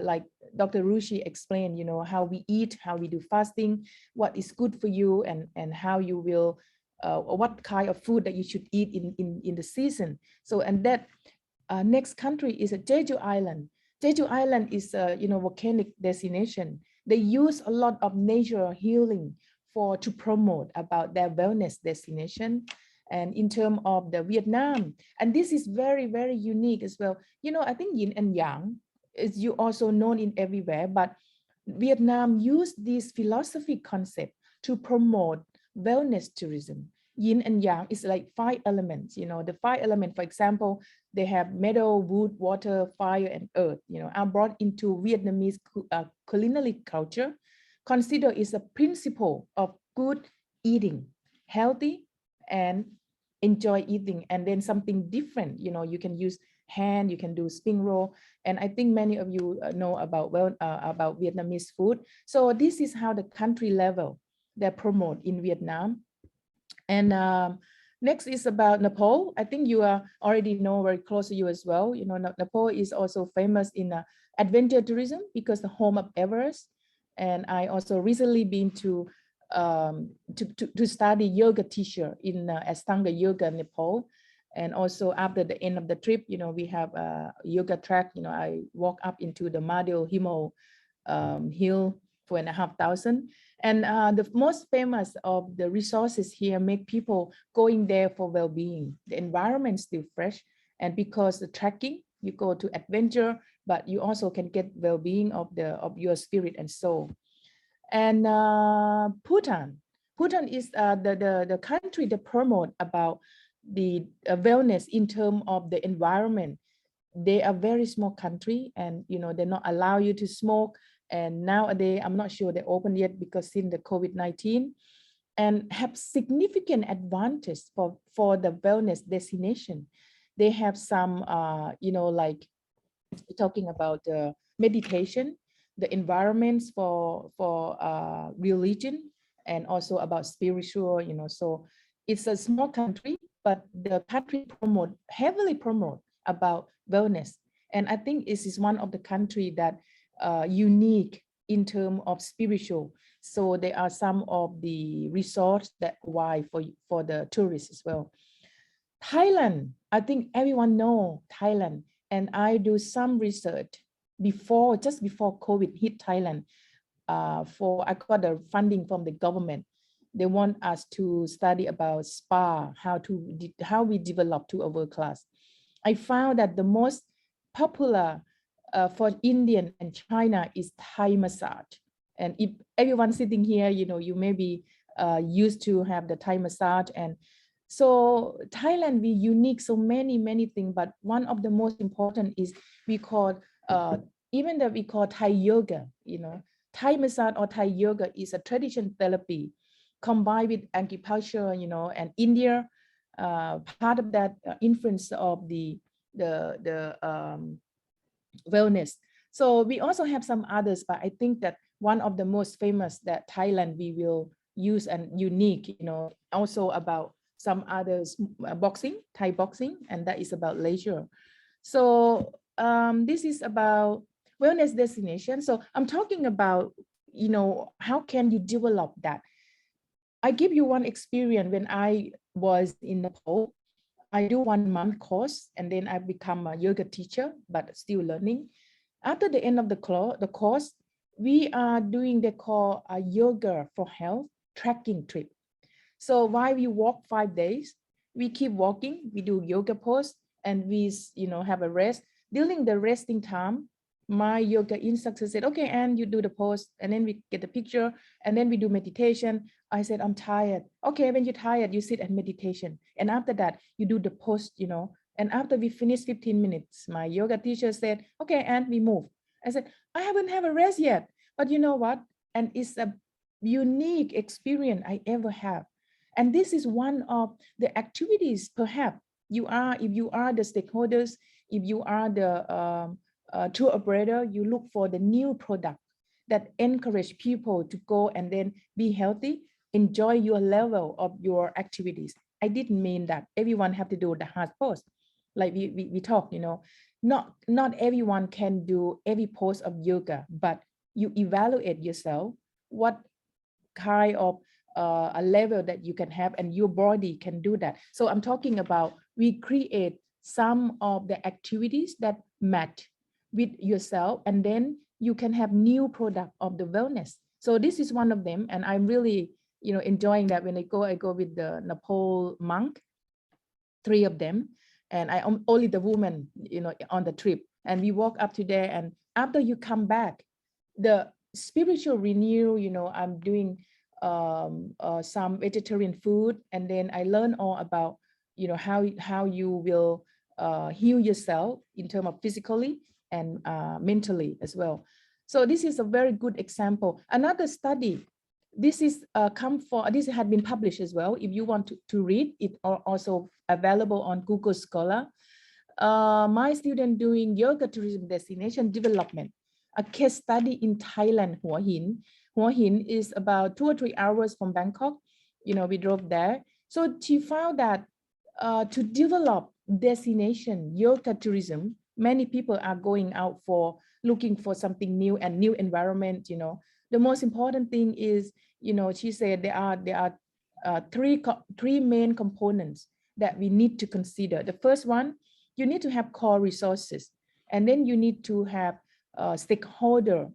Speaker 3: like Dr. Rushi explained, how we eat, how we do fasting, what is good for you, and how you will, what kind of food that you should eat in the season. So, and that next country is a Jeju Island. Jeju Island is a volcanic destination. They use a lot of natural healing to promote about their wellness destination. And in terms of the Vietnam, and this is very, very unique as well. I think yin and yang is you also known in everywhere, but Vietnam used this philosophy concept to promote wellness tourism. Yin and yang is like 5 elements. The 5 elements, for example, they have metal, wood, water, fire, and earth, are brought into Vietnamese culinary culture. Consider is a principle of good eating, healthy, and enjoy eating, and then something different. You can use hand, you can do spring roll, and I think many of you know about Vietnamese food. So this is how the country level they promote in Vietnam. And next is about Nepal. I think you already know, very close to you as well. Nepal is also famous in adventure tourism because the home of Everest. And I also recently been to study yoga teacher in Ashtanga Yoga, Nepal. And also after the end of the trip, we have a yoga track. I walk up into the Madhya Himal hill 4,500. And the most famous of the resources here make people going there for well-being. The environment is still fresh, and because the trekking, you go to adventure, but you also can get well-being of your spirit and soul. And Bhutan is the country that promote about the wellness in terms of the environment. They are very small country, and they not allow you to smoke. And nowadays, I'm not sure they open yet because in the COVID-19, and have significant advantage for the wellness destination. They have some, like talking about meditation, the environments for religion, and also about spiritual. So it's a small country, but the country heavily promote about wellness. And I think this is one of the country that unique in terms of spiritual. So there are some of the resorts that why for the tourists as well. Thailand, I think everyone know Thailand, and I do some research just before COVID hit Thailand. I got the funding from the government. They want us to study about spa, how we develop to a world class. I found that the most popular for Indian and China is Thai massage. And if everyone sitting here, you know, you may be used to have the Thai massage. And so Thailand, we unique so many things, but one of the most important is we call, even that we call Thai yoga, you know, Thai massage or Thai yoga is a traditional therapy combined with acupuncture, you know, and India, part of that influence of the wellness. So we also have some others, but I think that one of the most famous that Thailand we will use and unique, you know, also about some others, boxing, Thai boxing, and that is about leisure. So this is about wellness destination. So I'm talking about, you know, how can you develop that? I give you one experience when I was in Nepal. I do 1 month course and then I become a yoga teacher, but still learning. After the end of the course, we are doing the call a yoga for health tracking trip. So while we walk 5 days, we keep walking, we do yoga pose, and we, you know, have a rest. During the resting time, my yoga instructor said, okay, and you do the pose, and then we get the picture, and then we do meditation. I said, I'm tired. Okay, when you're tired, you sit and meditation. And after that, you do the pose, you know, and after we finish 15 minutes, my yoga teacher said, okay, and we move. I said, I haven't had a rest yet, but you know what? And it's a unique experience I ever have. And this is one of the activities, perhaps you are, if you are the stakeholders, if you are the tour operator, you look for the new product that encourage people to go and then be healthy, enjoy your level of your activities. I didn't mean that everyone have to do the hard pose. Like we talk, you know, not everyone can do every pose of yoga, but you evaluate yourself, what kind of a level that you can have and your body can do that. So I'm talking about we create some of the activities that match with yourself, and then you can have new product of the wellness. So this is one of them, and I'm really, you know, enjoying that. When I go with the Nepal monk, 3 of them, and I am only the woman, you know, on the trip, and we walk up to there, and after you come back, the spiritual renew, you know, I'm doing some vegetarian food, and then I learn all about, you know, how you will heal yourself in terms of physically and mentally as well. So this is a very good example. Another study, this is this had been published as well. If you want to read it, also available on Google Scholar. My student doing yoga tourism destination development, a case study in Thailand, Hua Hin. Hua Hin is about 2 or 3 hours from Bangkok. You know, we drove there. So she found that to develop destination yoga tourism, many people are going out for looking for something new and new environment. You know, the most important thing is, you know, she said there are three main components that we need to consider. The first one, you need to have core resources, and then you need to have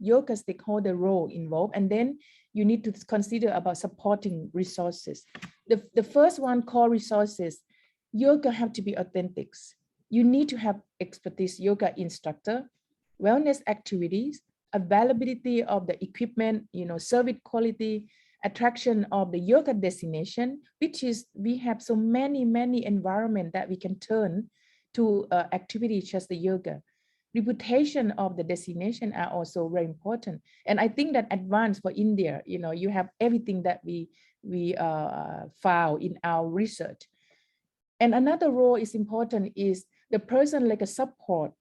Speaker 3: yoga stakeholder role involved, and then you need to consider about supporting resources. The first one, core resources, yoga have to be authentic. You need to have expertise, yoga instructor, wellness activities, availability of the equipment, you know, service quality, attraction of the yoga destination, which is we have so many environment that we can turn to activities such as the yoga. Reputation of the destination are also very important. And I think that advanced for India, you know, you have everything that we found in our research. And another role is important is the person like a support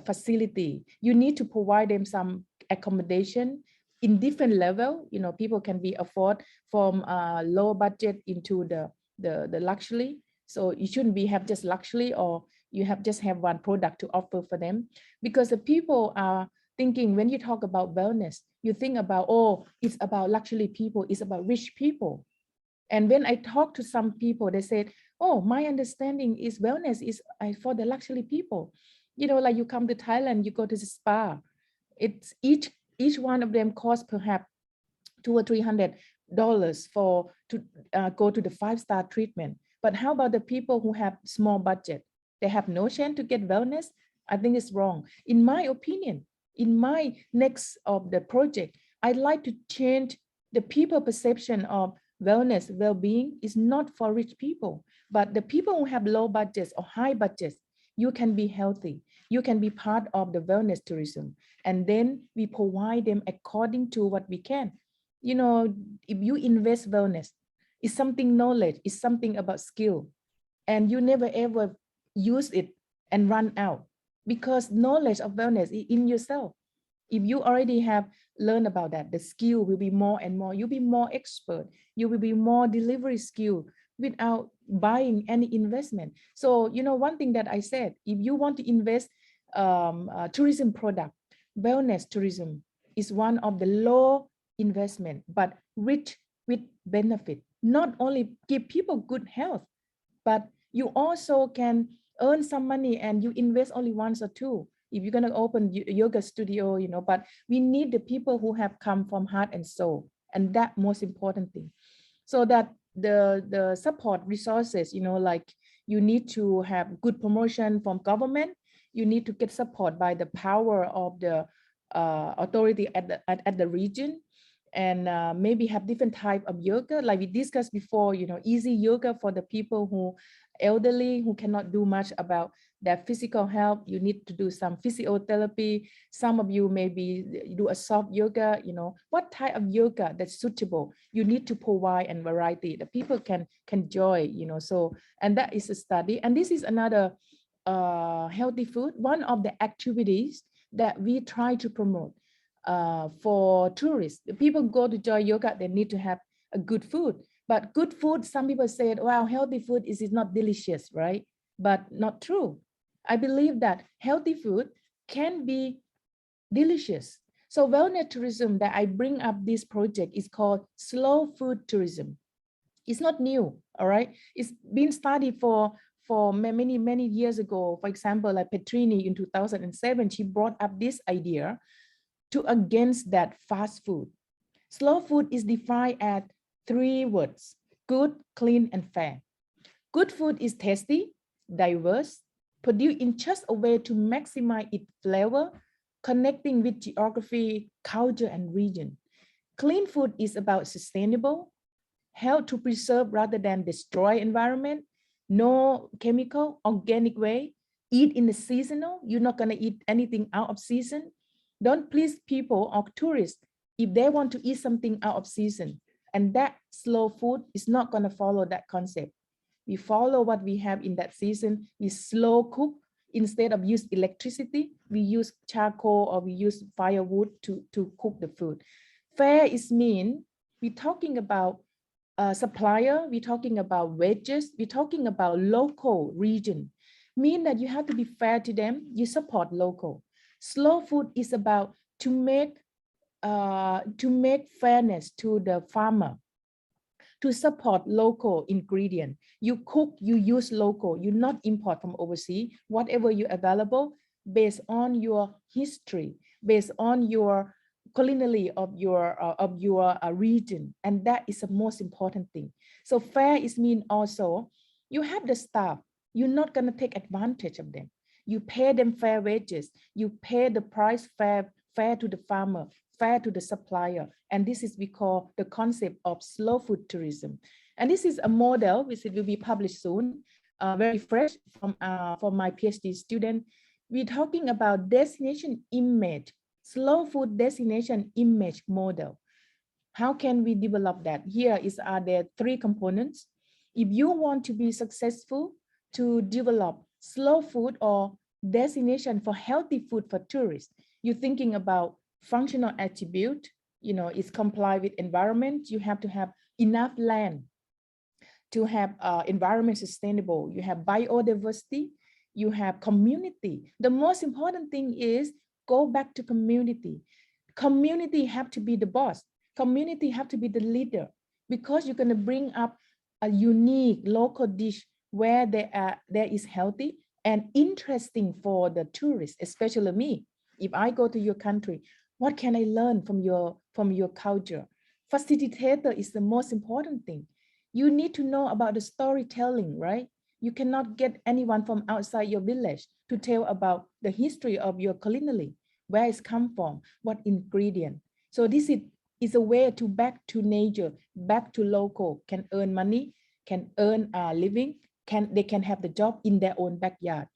Speaker 3: facility. You need to provide them some accommodation in different level. You know, people can be afford from low budget into the luxury. So you shouldn't have just luxury, or you just have one product to offer for them, because the people are thinking when you talk about wellness, you think about, oh, it's about luxury people, it's about rich people. And when I talk to some people, they said, oh, my understanding is wellness is for the luxury people. You know, like you come to Thailand, you go to the spa. It's each one of them costs perhaps $200 or $300 to go to the 5-star treatment. But how about the people who have small budget? They have no chance to get wellness. I think it's wrong. In my opinion, in my next of the project, I'd like to change the people perception of wellness, well-being is not for rich people, but the people who have low budgets or high budgets, you can be healthy. You can be part of the wellness tourism. And then we provide them according to what we can. You know, if you invest wellness, it's something knowledge, it's something about skill. And you never ever use it and run out because knowledge of wellness is in yourself. If you already have learned about that, the skill will be more and more. You'll be more expert. You will be more delivery skill without buying any investment. So, you know, one thing that I said, if you want to invest tourism product, wellness tourism is one of the low investment, but rich with benefit. Not only give people good health, but you also can earn some money and you invest only once or two. If you're going to open yoga studio, you know, but we need the people who have come from heart and soul, and that most important thing. So that the support resources, you know, like you need to have good promotion from government. You need to get support by the power of the authority at the region, and maybe have different type of yoga, like we discussed before, you know, easy yoga for the people who elderly, who cannot do much about their physical health. You need to do some physiotherapy. Some of you maybe do a soft yoga, you know, what type of yoga that's suitable. You need to provide and variety that people can enjoy, you know. So, and that is a study. And this is another healthy food, one of the activities that we try to promote for tourists. People go to join yoga, they need to have a good food. But good food, some people say, wow, healthy food is not delicious, right? But not true. I believe that healthy food can be delicious. So wellness tourism that I bring up this project is called slow food tourism. It's not new, all right? It's been studied for many years ago. For example, like Petrini in 2007, she brought up this idea to against that fast food. Slow food is defined as 3 words: good, clean, and fair. Good food is tasty, diverse, produced in just a way to maximize its flavor, connecting with geography, culture, and region. Clean food is about sustainable, help to preserve rather than destroy environment, no chemical, organic way, eat in the seasonal. You're not gonna eat anything out of season. Don't please people or tourists if they want to eat something out of season. And that slow food is not gonna follow that concept. We follow what we have in that season. We slow cook. Instead of use electricity, we use charcoal or we use firewood to cook the food. Fair is mean, we're talking about supplier, we're talking about wages, we're talking about local region. Mean that you have to be fair to them, you support local. Slow food is about to make fairness to the farmer, to support local ingredient. You cook, you use local, you not import from overseas, whatever you available based on your history, based on your culinary of your region. And that is the most important thing. So fair is mean also, you have the staff, you're not gonna take advantage of them. You pay them fair wages, you pay the price fair to the farmer, fair to the supplier. And this is we call the concept of slow food tourism. And this is a model which will be published soon, very fresh from my PhD student. We're talking about destination image, slow food destination image model. How can we develop that? Here are there 3 components. If you want to be successful to develop slow food or destination for healthy food for tourists, you're thinking about functional attribute, you know, it's comply with environment. You have to have enough land to have environment sustainable. You have biodiversity, you have community. The most important thing is go back to community. Community have to be the boss. Community have to be the leader, because you're going to bring up a unique local dish where there is healthy and interesting for the tourists, especially me. If I go to your country, what can I learn from your culture? Facilitator is the most important thing. You need to know about the storytelling, right? You cannot get anyone from outside your village to tell about the history of your culinary, where it's come from, what ingredient. So this is a way to back to nature, back to local, can earn money, can earn a living, they can have the job in their own backyard.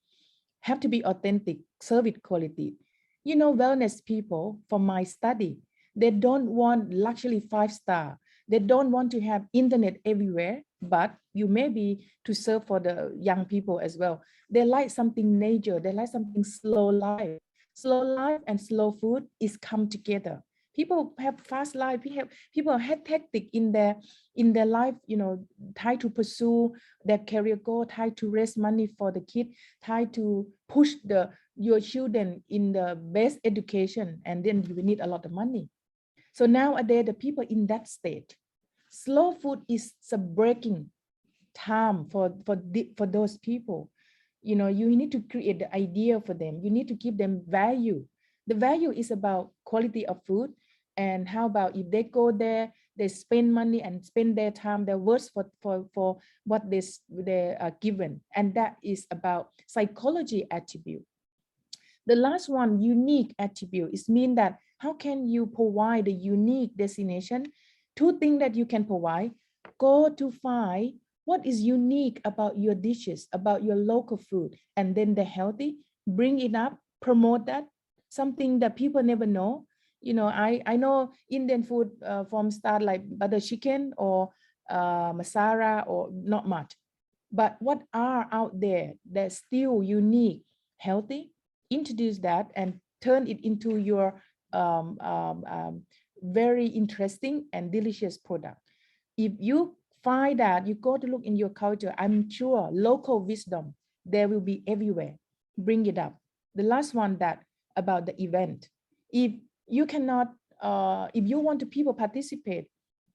Speaker 3: Have to be authentic, service quality. You know, wellness people from my study, they don't want luxury 5-star. They don't want to have internet everywhere, but you may be to serve for the young people as well. They like something nature, they like something slow life. Slow life and slow food is come together. People have fast life, people have hectic in their life, you know, try to pursue their career goal, try to raise money for the kid, try to push your children in the best education, and then you need a lot of money. So nowadays, the people in that state, slow food is a breaking time for those people. You know, you need to create the idea for them. You need to give them value. The value is about quality of food, and how about if they go there, they spend money and spend their time, their words for what they are given, and that is about psychology attribute. The last one, unique attribute, is mean that how can you provide a unique destination? Two things that you can provide: go to find what is unique about your dishes, about your local food, and then the healthy, bring it up, promote that, something that people never know. You know, I know Indian food from start like butter chicken or masala, or not much. But what are out there that's still unique, healthy? Introduce that and turn it into your very interesting and delicious product. If you find that, you go to look in your culture, I'm sure local wisdom, there will be everywhere. Bring it up. The last one, that about the event. If you cannot, if you want to people participate,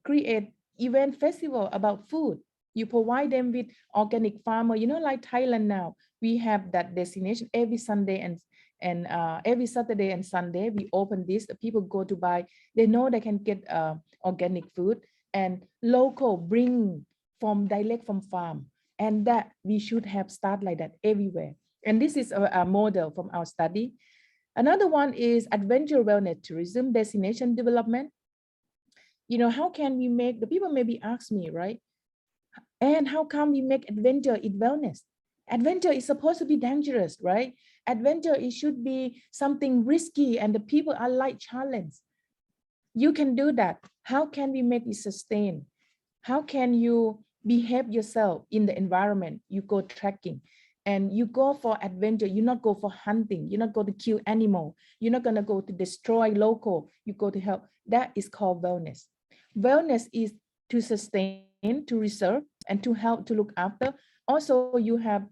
Speaker 3: create event festival about food. You provide them with organic farmer, you know, like Thailand now, we have that destination every Sunday and every Saturday and Sunday, we open this, people go to buy, they know they can get organic food and local, bring from direct from farm. And that we should have start like that everywhere. And this is a model from our study. Another one is adventure wellness tourism, destination development. You know, how can we make, the people maybe ask me, right? And how come we make adventure in wellness? Adventure is supposed to be dangerous, right? Adventure, it should be something risky and the people are like challenge. You can do that. How can we make it sustain? How can you behave yourself in the environment? You go trekking and you go for adventure. You not go for hunting. You're not go to kill animal. You're not gonna go to destroy local. You go to help. That is called wellness. Wellness is to sustain, to reserve, and to help, to look after. Also, you have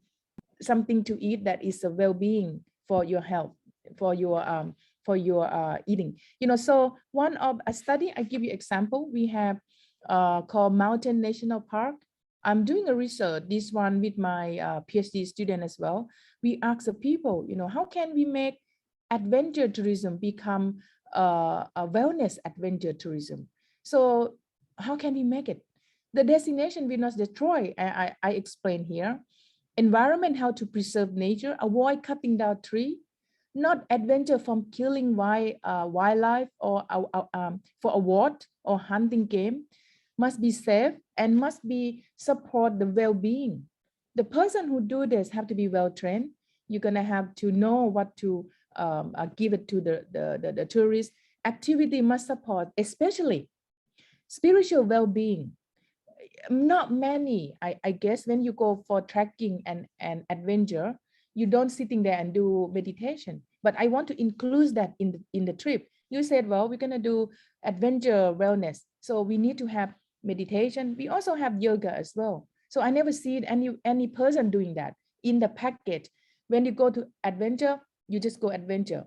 Speaker 3: something to eat that is a well-being for your health, for your eating. You know, so one of a study, I give you example. We have called Mountain National Park. I'm doing a research, this one with my PhD student as well. We ask the people, you know, how can we make adventure tourism become a wellness adventure tourism? So how can we make it? The destination will not destroy. I explain here. Environment, how to preserve nature, avoid cutting down tree, not adventure from killing wildlife or for award or hunting game, must be safe and must be support the well-being. The person who do this have to be well trained. You're gonna have to know what to give it to the tourist. Activity must support, especially spiritual well-being. Not many, I guess, when you go for trekking and adventure, you don't sitting there and do meditation. But I want to include that in the trip. You said, well, we're gonna do adventure wellness, so we need to have meditation. We also have yoga as well. So I never see any person doing that in the package. When you go to adventure, you just go adventure.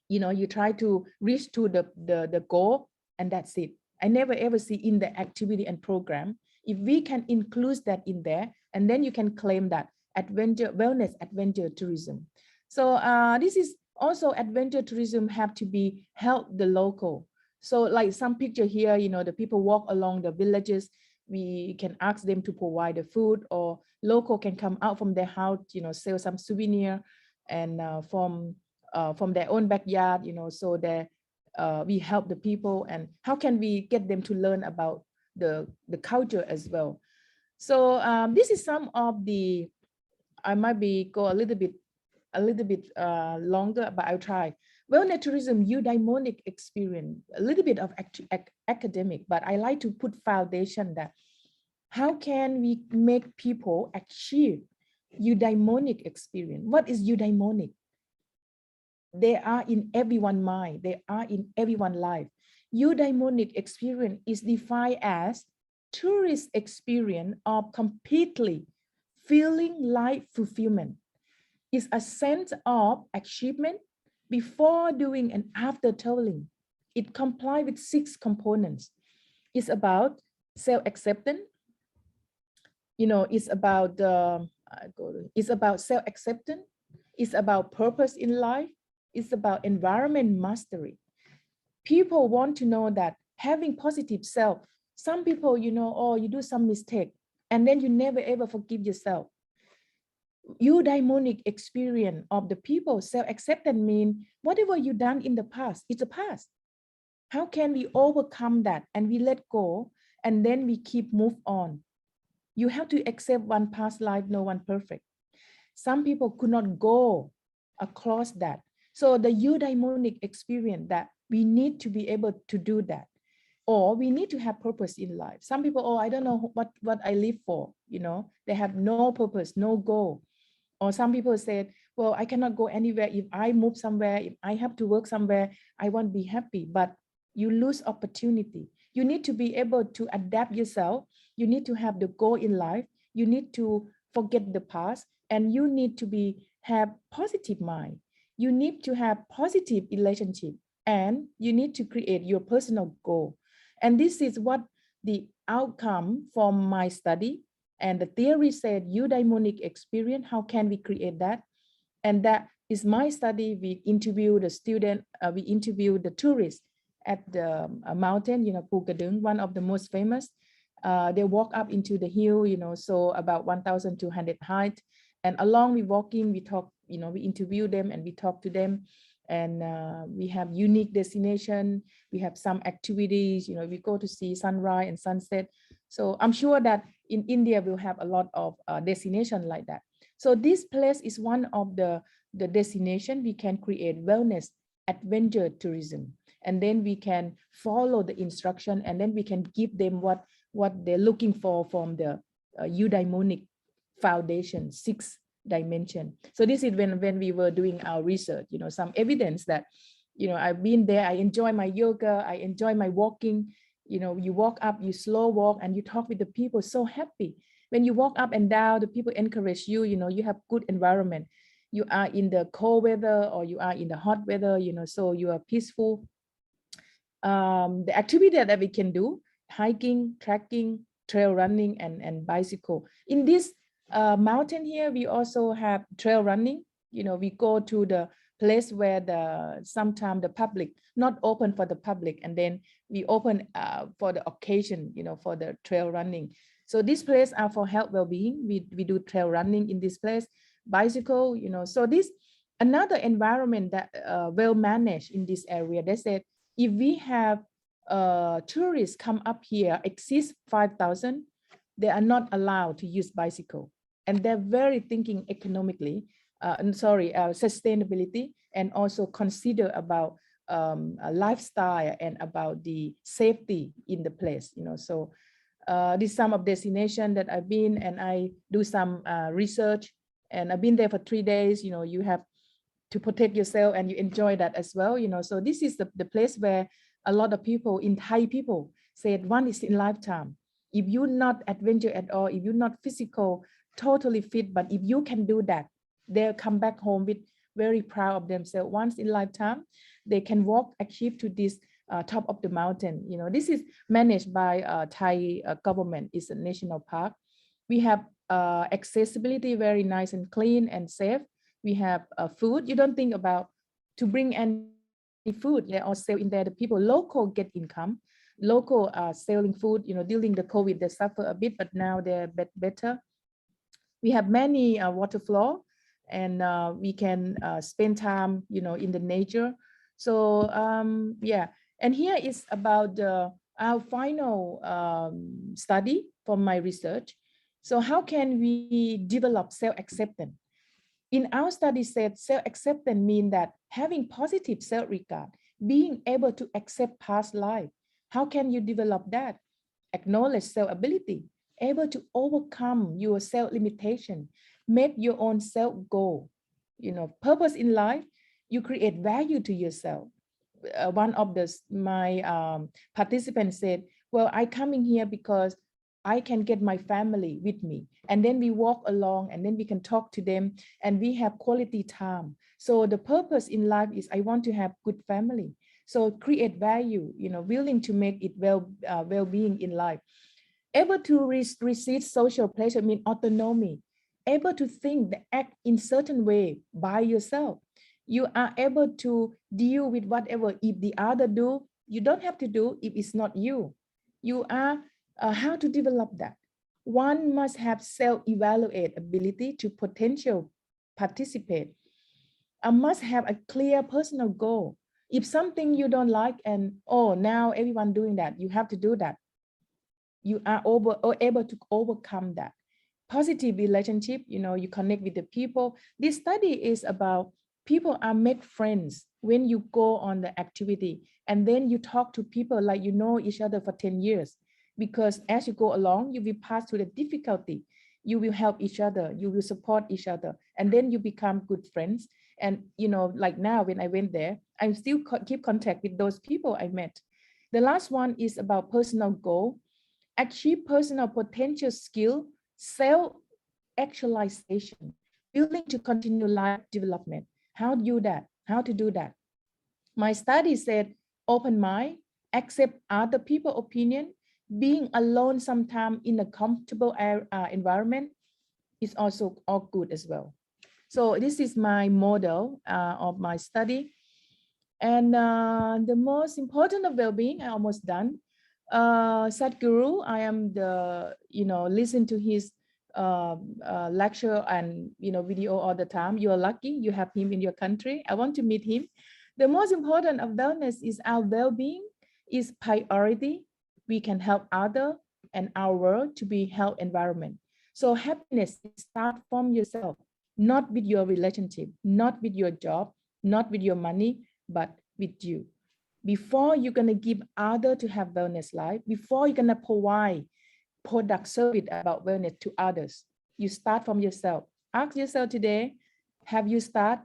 Speaker 3: You know, you try to reach to the goal, and that's it. I never ever see in the activity and program. If we can include that in there, and then you can claim that adventure wellness, adventure tourism. So this is also adventure tourism have to be help the local. So like some picture here, you know, the people walk along the villages. We can ask them to provide the food, or local can come out from their house, you know, sell some souvenir, and from their own backyard, you know, so we help the people, and how can we get them to learn about the culture as well. So this is some of the, I might be go a little bit longer, but I'll try. Well, naturism, eudaimonic experience, a little bit of academic, but I like to put foundation that how can we make people achieve eudaimonic experience? What is eudaimonic? They are in everyone's mind. They are in everyone's life. Eudaimonic experience is defined as tourist experience of completely feeling life fulfillment. It's a sense of achievement before doing and after traveling. It complies with 6 components. It's about self-acceptance. It's about self-acceptance. It's about purpose in life. It's about environment mastery. People want to know that having positive self. Some people, oh, you do some mistake, and then you never ever forgive yourself. Eudaimonic experience of the people, self-acceptance means whatever you done in the past, it's a past. How can we overcome that and we let go and then we keep move on? You have to accept one past life, no one perfect. Some people could not go across that. So the eudaimonic experience that we need to be able to do that. Or we need to have purpose in life. Some people, oh, I don't know what I live for. They have no purpose, no goal. Or some people said, well, I cannot go anywhere. If I move somewhere, if I have to work somewhere, I won't be happy. But you lose opportunity. You need to be able to adapt yourself. You need to have the goal in life. You need to forget the past, and you need to have positive mind. You need to have positive relationship, and you need to create your personal goal. And this is what the outcome from my study. And the theory said eudaimonic experience, how can we create that? And that is my study. We interview the student, we interview the tourists at the mountain, Pukadung, one of the most famous. They walk up into the hill, so about 1,200 height. And along we walking, we talk, we interview them and we talk to them. And we have unique destination. We have some activities, we go to see sunrise and sunset. So I'm sure that in India, we'll have a lot of destination like that. So this place is one of the destination we can create wellness, adventure tourism. And then we can follow the instruction, and then we can give them what they're looking for from the eudaimonic foundation, 6 dimension. So this is when we were doing our research, some evidence that, I've been there, I enjoy my yoga, I enjoy my walking. You walk up, you slow walk, and you talk with the people, so happy. When you walk up and down, the people encourage you, you have good environment. You are in the cold weather or you are in the hot weather, so you are peaceful. The activity that we can do, hiking, trekking, trail running, and bicycle. In this mountain here, we also have trail running. We go to the place where sometimes the public not open for the public, and then we open for the occasion, for the trail running. So this place are for health well-being. We do trail running in this place, bicycle, so this another environment that well managed in this area. They said if we have tourists come up here exceeds 5,000, they are not allowed to use bicycle, and they're very thinking economically. Sustainability, and also consider about lifestyle and about the safety in the place. So this some of destination that I've been, and I do some research, and I've been there for 3 days. You have to protect yourself, and you enjoy that as well. So this is the place where a lot of people, in Thai people, said one is in lifetime. If you're not adventure at all, if you're not physical, totally fit, but if you can do that, they'll come back home with very proud of themselves. Once in lifetime, they can walk, achieve to this top of the mountain. This is managed by Thai government. It's a national park. We have accessibility, very nice and clean and safe. We have food. You don't think about to bring any food. They all sell in there. The people local get income. Local are selling food. During the COVID, they suffer a bit, but now they're better. We have many water flow, and we can spend time, in the nature. So yeah, and here is about our final study from my research. So how can we develop self-acceptance? In our study said self-acceptance means that having positive self-regard, being able to accept past life. How can you develop that? Acknowledge self-ability, able to overcome your self-limitation, make your own self-goal. You know, purpose in life, you create value to yourself. One of my participants said, well, I coming here because I can get my family with me. And then we walk along and then we can talk to them and we have quality time. So the purpose in life is I want to have good family. So create value, you know, willing to make it well-being in life. Able to receive social pleasure means autonomy. Able to think, act in certain way by yourself. You are able to deal with whatever. If the other do, you don't have to do if it's not you. You are how to develop that. One must have self-evaluate ability to potential participate. Must have a clear personal goal. If something you don't like and oh, now everyone doing that, you have to do that. You are able to overcome that. Positive relationship, you know, you connect with the people. This study is about people are make friends when you go on the activity and then you talk to people like you know each other for 10 years. Because as you go along, you will pass through the difficulty. You will help each other, you will support each other, and then you become good friends. And you know, like now when I went there, I still keep contact with those people I met. The last one is about personal goal. Achieve personal potential skill, self-actualization, willing to continue life development. How to do that? How to do that? My study said open mind, accept other people's opinion, being alone sometime in a comfortable environment is also all good as well. So this is my model of my study. And the most important of well-being, I almost done. Sadhguru, I am the, you know, listen to his lecture and, you know, video all the time. You are lucky you have him in your country. I want to meet him. The most important of wellness is our well-being is priority. We can help other and our world to be health environment. So happiness start from yourself, not with your relationship, not with your job, not with your money, but with you. Before you're gonna give other to have wellness life, before you're gonna provide product service about wellness to others, you start from yourself. Ask yourself today, have you start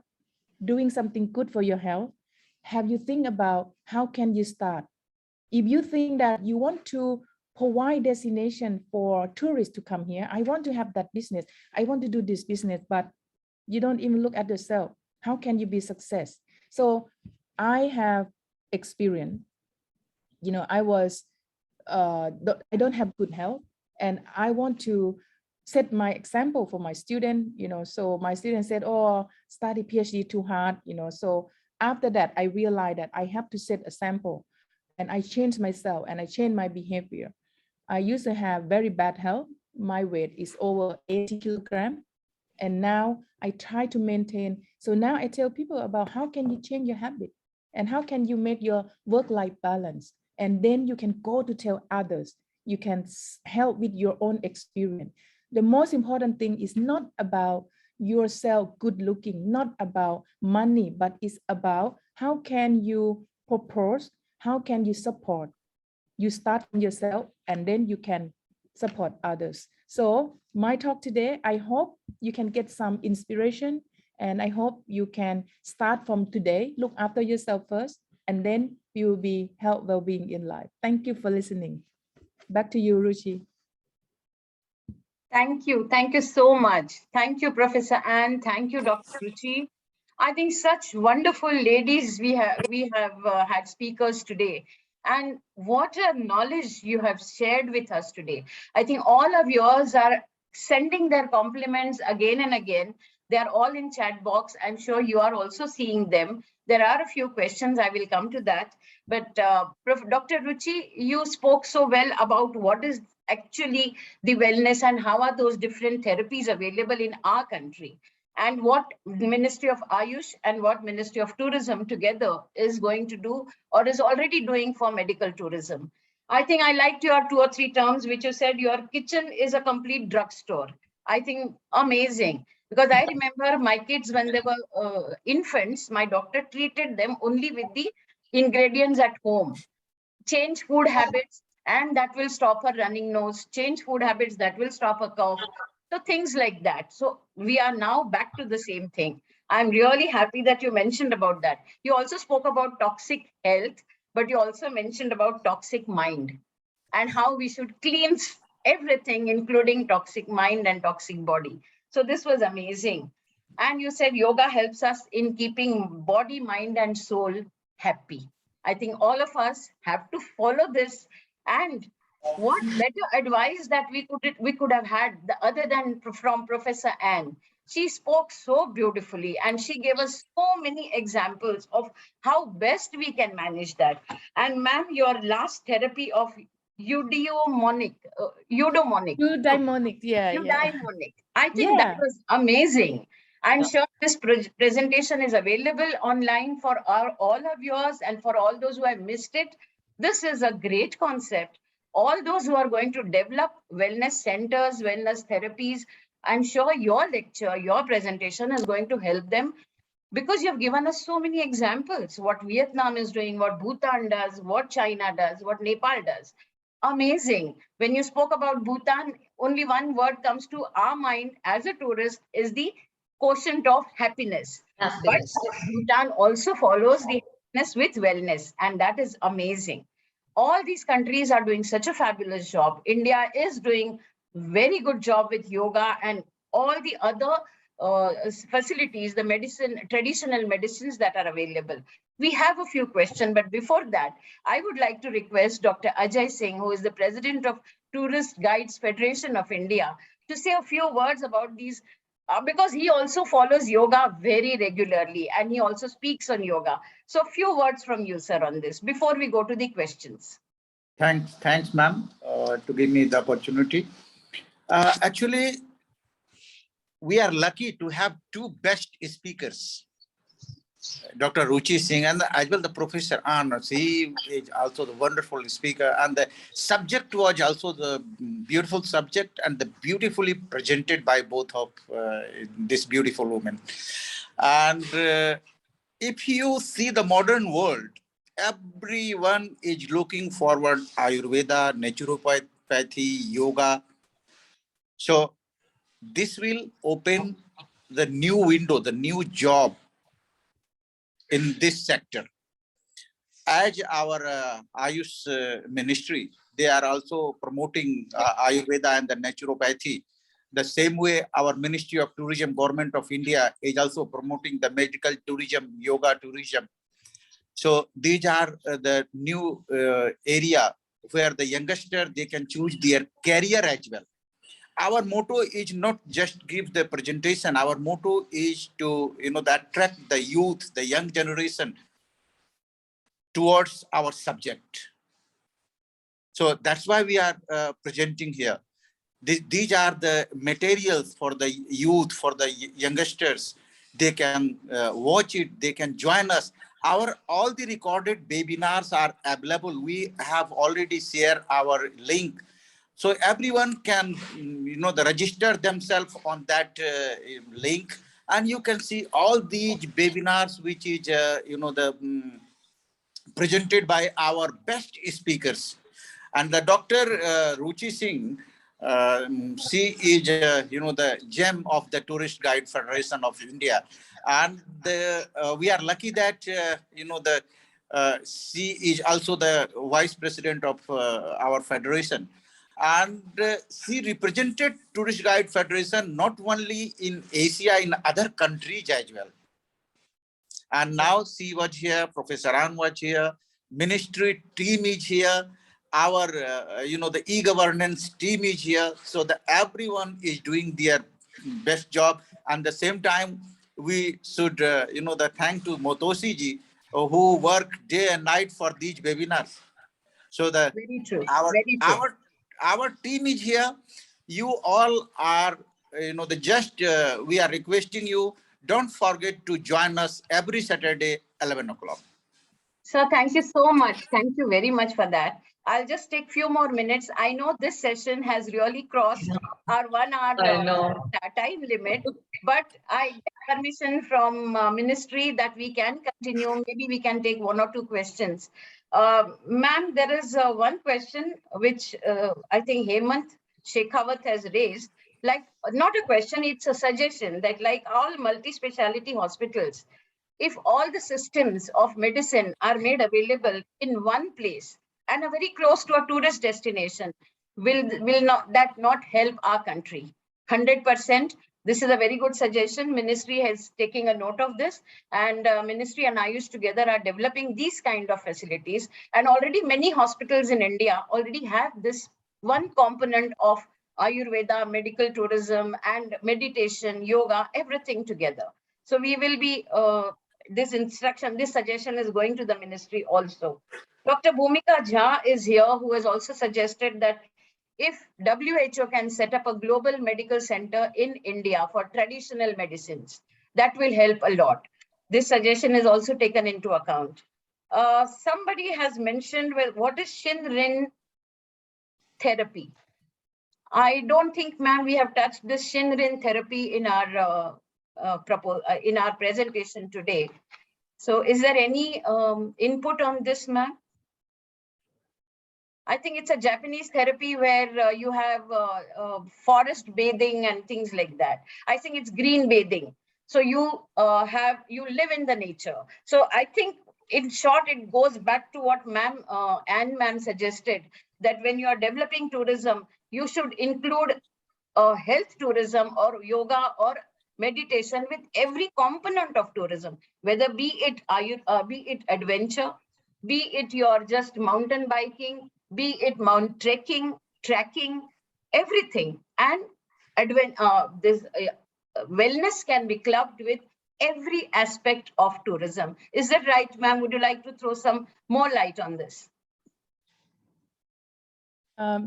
Speaker 3: doing something good for your health? Have you think about how can you start? If you think that you want to provide destination for tourists to come here, I want to have that business, I want to do this business, but you don't even look at yourself. How can you be success? So I have experience, you know, I don't have good health and I want to set my example for my student, you know, so my student said, oh, study PhD too hard, you know, so after that, I realized that I have to set a sample and I changed myself and I changed my behavior. I used to have very bad health. My weight is over 80 kilograms. And now I try to maintain. So now I tell people about how can you change your habit and how can you make your work-life balance. And then you can go to tell others. You can help with your own experience. The most important thing is not about yourself good looking, not about money, but it's about how can you propose, how can you support. You start from yourself and then you can support others. So my talk today, I hope you can get some inspiration and I hope you can start from today, look after yourself first, and then you will be health well-being in life. Thank you for listening. Back to you, Ruchi.
Speaker 1: Thank you. Thank you so much. Thank you, Professor Anne. Thank you, Dr. Ruchi. I think such wonderful ladies we have had speakers today. And what a knowledge you have shared with us today. I think all of yours are sending their compliments again and again. They are all in chat box. I'm sure you are also seeing them. There are a few questions. I will come to that. But Dr. Ruchi, you spoke so well about what is actually the wellness and how are those different therapies available in our country. and what Ministry of Ayush and what Ministry of Tourism together is going to do or is already doing for medical tourism. I think I liked your 2 or 3 terms, which you said your kitchen is a complete drugstore. I think amazing, because I remember my kids when they were infants, my doctor treated them only with the ingredients at home. Change food habits, and that will stop a running nose. Change food habits, that will stop a cough. So things like that. So we are now back to the same thing. I'm really happy that you mentioned about that. You also spoke about toxic health, but you also mentioned about toxic mind and how we should cleanse everything, including toxic mind and toxic body. So this was amazing. And you said yoga helps us in keeping body, mind, and soul happy. I think all of us have to follow this. And what better advice that we could have had other than from Professor Anne. She spoke so beautifully and she gave us so many examples of how best we can manage that. And ma'am, your last therapy of eudaimonic,
Speaker 3: Eudaimonic, yeah, yeah.
Speaker 1: eudaimonic. I think that
Speaker 3: Yeah.
Speaker 1: was amazing. I'm
Speaker 2: Yeah.
Speaker 1: sure this presentation is available online for all of yours and for all those who have missed it. This is a great concept. All those who are going to develop wellness centers, wellness therapies, I'm sure your lecture, your presentation is going to help them, because you've given us so many examples, what Vietnam is doing, what Bhutan does, what China does, what Nepal does. Amazing. When you spoke about Bhutan, only one word comes to our mind as a tourist is the quotient of happiness. But
Speaker 2: Happiness.
Speaker 1: Bhutan also follows the happiness with wellness, and that is amazing. All these countries are doing such a fabulous job. India is doing very good job with yoga and all the other facilities, the traditional medicines that are available. We have a few questions, but before that, I would like to request Dr. Ajay Singh, who is the president of Tourist Guides Federation of India, to say a few words about these, because he also follows yoga very regularly and he also speaks on yoga. So a few words from you, sir, on this before we go to the questions.
Speaker 4: Thanks, ma'am, to give me the opportunity. Actually, we are lucky to have two best speakers, Dr. Ruchi Singh and as well the Professor Anand. He is also the wonderful speaker, and the subject was also the beautiful subject and the beautifully presented by both of this beautiful woman. And if you see the modern world, everyone is looking forward Ayurveda, naturopathy, yoga. So this will open the new window, the new job in this sector. As our Ayush ministry, they are also promoting Ayurveda and the naturopathy. The same way our Ministry of Tourism, Government of India is also promoting the medical tourism, yoga tourism. So these are the new area where the youngster, they can choose their career as well. Our motto is not just give the presentation. Our motto is to, attract the youth, the young generation towards our subject. So that's why we are presenting here. These are the materials for the youth, for the youngsters. They can watch it, they can join us. All the recorded webinars are available. We have already shared our link. So everyone can, register themselves on that link, and you can see all these webinars, which is, presented by our best speakers. And the Dr. Ruchi Singh, she is, the gem of the Tourist Guide Federation of India. And we are lucky that, she is also the vice president of our federation. And she represented Tourist Guide Federation not only in Asia, in other countries as well. And now she was here, Professor Ann was here, ministry team is here, our, the e-governance team is here. So everyone is doing their best job. And the same time, we should, thank to Motoshi ji, who work day and night for these webinars. So
Speaker 1: Very true. Very true.
Speaker 4: our team is here. You all are, we are requesting you, don't forget to join us every Saturday, 11 o'clock.
Speaker 1: Sir, thank you so much. Thank you very much for that. I'll just take few more minutes. I know this session has really crossed our 1 hour
Speaker 2: I know.
Speaker 1: time limit, but I get permission from ministry that we can continue. Maybe we can take 1 or 2 questions. Ma'am, there is one question which I think Hemant Shekhawat has raised. Like, not a question, it's a suggestion that like all multi-speciality hospitals, if all the systems of medicine are made available in one place and are very close to a tourist destination, will not help our country? 100%. This is a very good suggestion. Ministry is taking a note of this, and Ministry and Ayush together are developing these kind of facilities. And already many hospitals in India already have this one component of Ayurveda, medical tourism, and meditation, yoga, everything together. So we will be, this suggestion is going to the ministry also. Dr. Bhumika Jha is here, who has also suggested that if WHO can set up a global medical center in India for traditional medicines, that will help a lot. This suggestion is also taken into account. Somebody has mentioned, well, what is Shinrin therapy? I don't think, ma'am, we have touched this Shinrin therapy in our presentation today. So is there any input on this, ma'am? I think it's a Japanese therapy where you have forest bathing and things like that. I think it's green bathing. So you live in the nature. So I think in short, it goes back to what Anne ma'am suggested, that when you are developing tourism, you should include health tourism or yoga or meditation with every component of tourism, whether be it adventure, be it your just mountain biking, be it mount trekking, everything. And this wellness can be clubbed with every aspect of tourism. Is that right, ma'am? Would you like to throw some more light on this?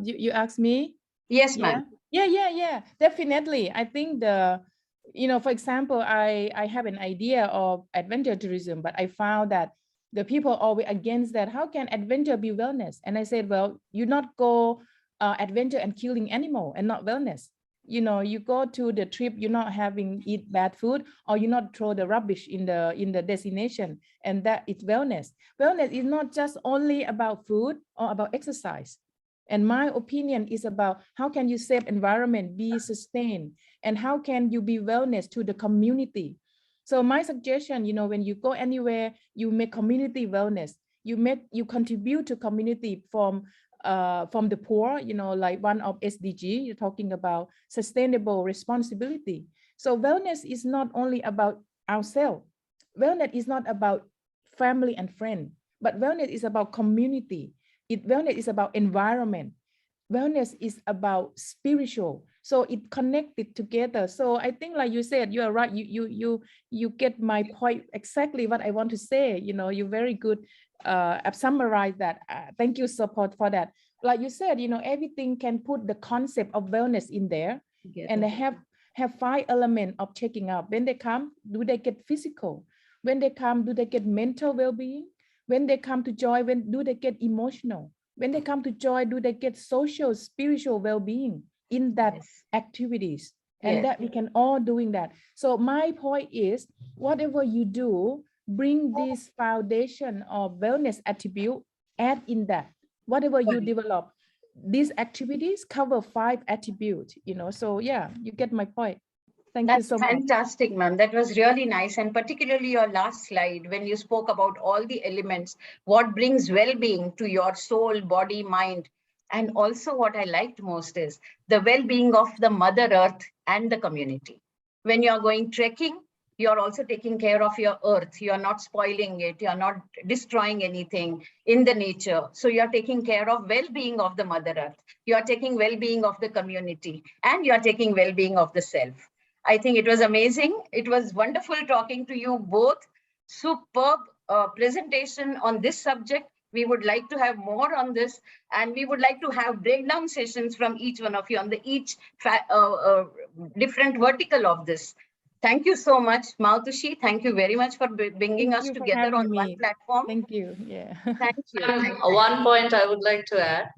Speaker 3: You asked me?
Speaker 1: Yes, ma'am.
Speaker 3: Yeah, definitely. I think for example, I have an idea of adventure tourism, but I found that the people are always against that. How can adventure be wellness? And I said, well, you not go adventure and killing animal and not wellness. You go to the trip, you're not eat bad food, or you not throw the rubbish in the destination, and that is wellness. Wellness is not just only about food or about exercise. And my opinion is about how can you save environment, be sustained, and how can you be wellness to the community. So my suggestion, when you go anywhere, you make community wellness. You contribute to community from the poor, like one of SDG, you're talking about sustainable responsibility. So wellness is not only about ourselves. Wellness is not about family and friend, but wellness is about community. Wellness is about environment. Wellness is about spiritual. So it connected together. So I think, like you said, you are right. You get my point exactly what I want to say. You're very good. I've summarized that. Thank you, support for that. Like you said, everything can put the concept of wellness in there, and they have 5 elements of checking up. When they come, do they get physical? When they come, do they get mental well-being? When they come to joy, do they get emotional? When they come to joy, do they get social, spiritual well-being in that activities? And that we can all doing that. So my point is, whatever you do, bring this foundation of wellness attribute, add in that. Whatever you develop, these activities cover 5 attributes, So yeah, you get my point. Thank you so much.
Speaker 1: Fantastic, ma'am. That was really nice. And particularly your last slide, when you spoke about all the elements, what brings well-being to your soul, body, mind. And also what I liked most is the well-being of the Mother Earth and the community. When you're going trekking, you're also taking care of your earth. You're not spoiling it. You're not destroying anything in the nature. So you're taking care of well-being of the Mother Earth. You're taking well-being of the community, and you're taking well-being of the self. I think it was amazing. It was wonderful talking to you both. Superb presentation on this subject, We would like to have more on this, and we would like to have breakdown sessions from each one of you on the different vertical of this. Thank you so much, Mautushi. Thank you very much for bringing us together on one platform.
Speaker 3: Thank you. Yeah.
Speaker 1: Thank you.
Speaker 2: One point I would like to add,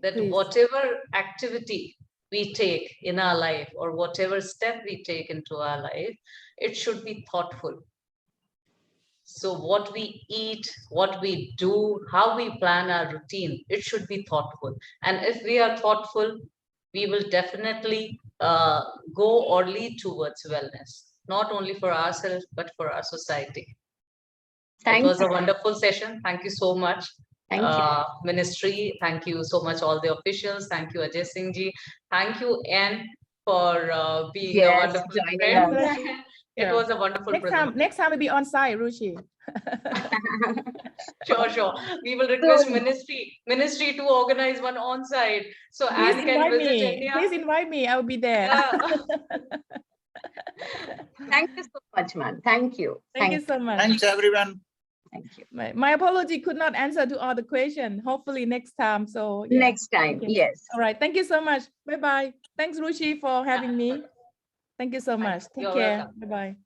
Speaker 2: that
Speaker 3: Please.
Speaker 2: whatever activity we take in our life or whatever step we take into our life, it should be thoughtful. So what we eat, what we do, how we plan our routine, it should be thoughtful. And if we are thoughtful, we will definitely go or lead towards wellness, not only for ourselves, but for our society. It was a wonderful session. Thank you so much.
Speaker 1: Thank you.
Speaker 2: Ministry, thank you so much, all the officials. Thank you, Ajay Singh ji. Thank you, Anne, for being a wonderful friend. It was a wonderful
Speaker 3: Next time we'll be on site, Ruchi.
Speaker 2: Sure. We will request ministry to organize one on site. So
Speaker 3: please
Speaker 2: Anne can visit India.
Speaker 3: Please invite me. I will be there.
Speaker 1: Thank you so much, man. Thank you.
Speaker 3: Thank you so much.
Speaker 4: Thanks, everyone.
Speaker 1: Thank you.
Speaker 3: My apology, could not answer to all the questions. Hopefully next time. So yeah.
Speaker 1: Next time,
Speaker 3: okay.
Speaker 1: yes.
Speaker 3: All right. Thank you so much. Bye-bye. Thanks, Ruchi, for having me. Thank you so much. Take care. Bye-bye.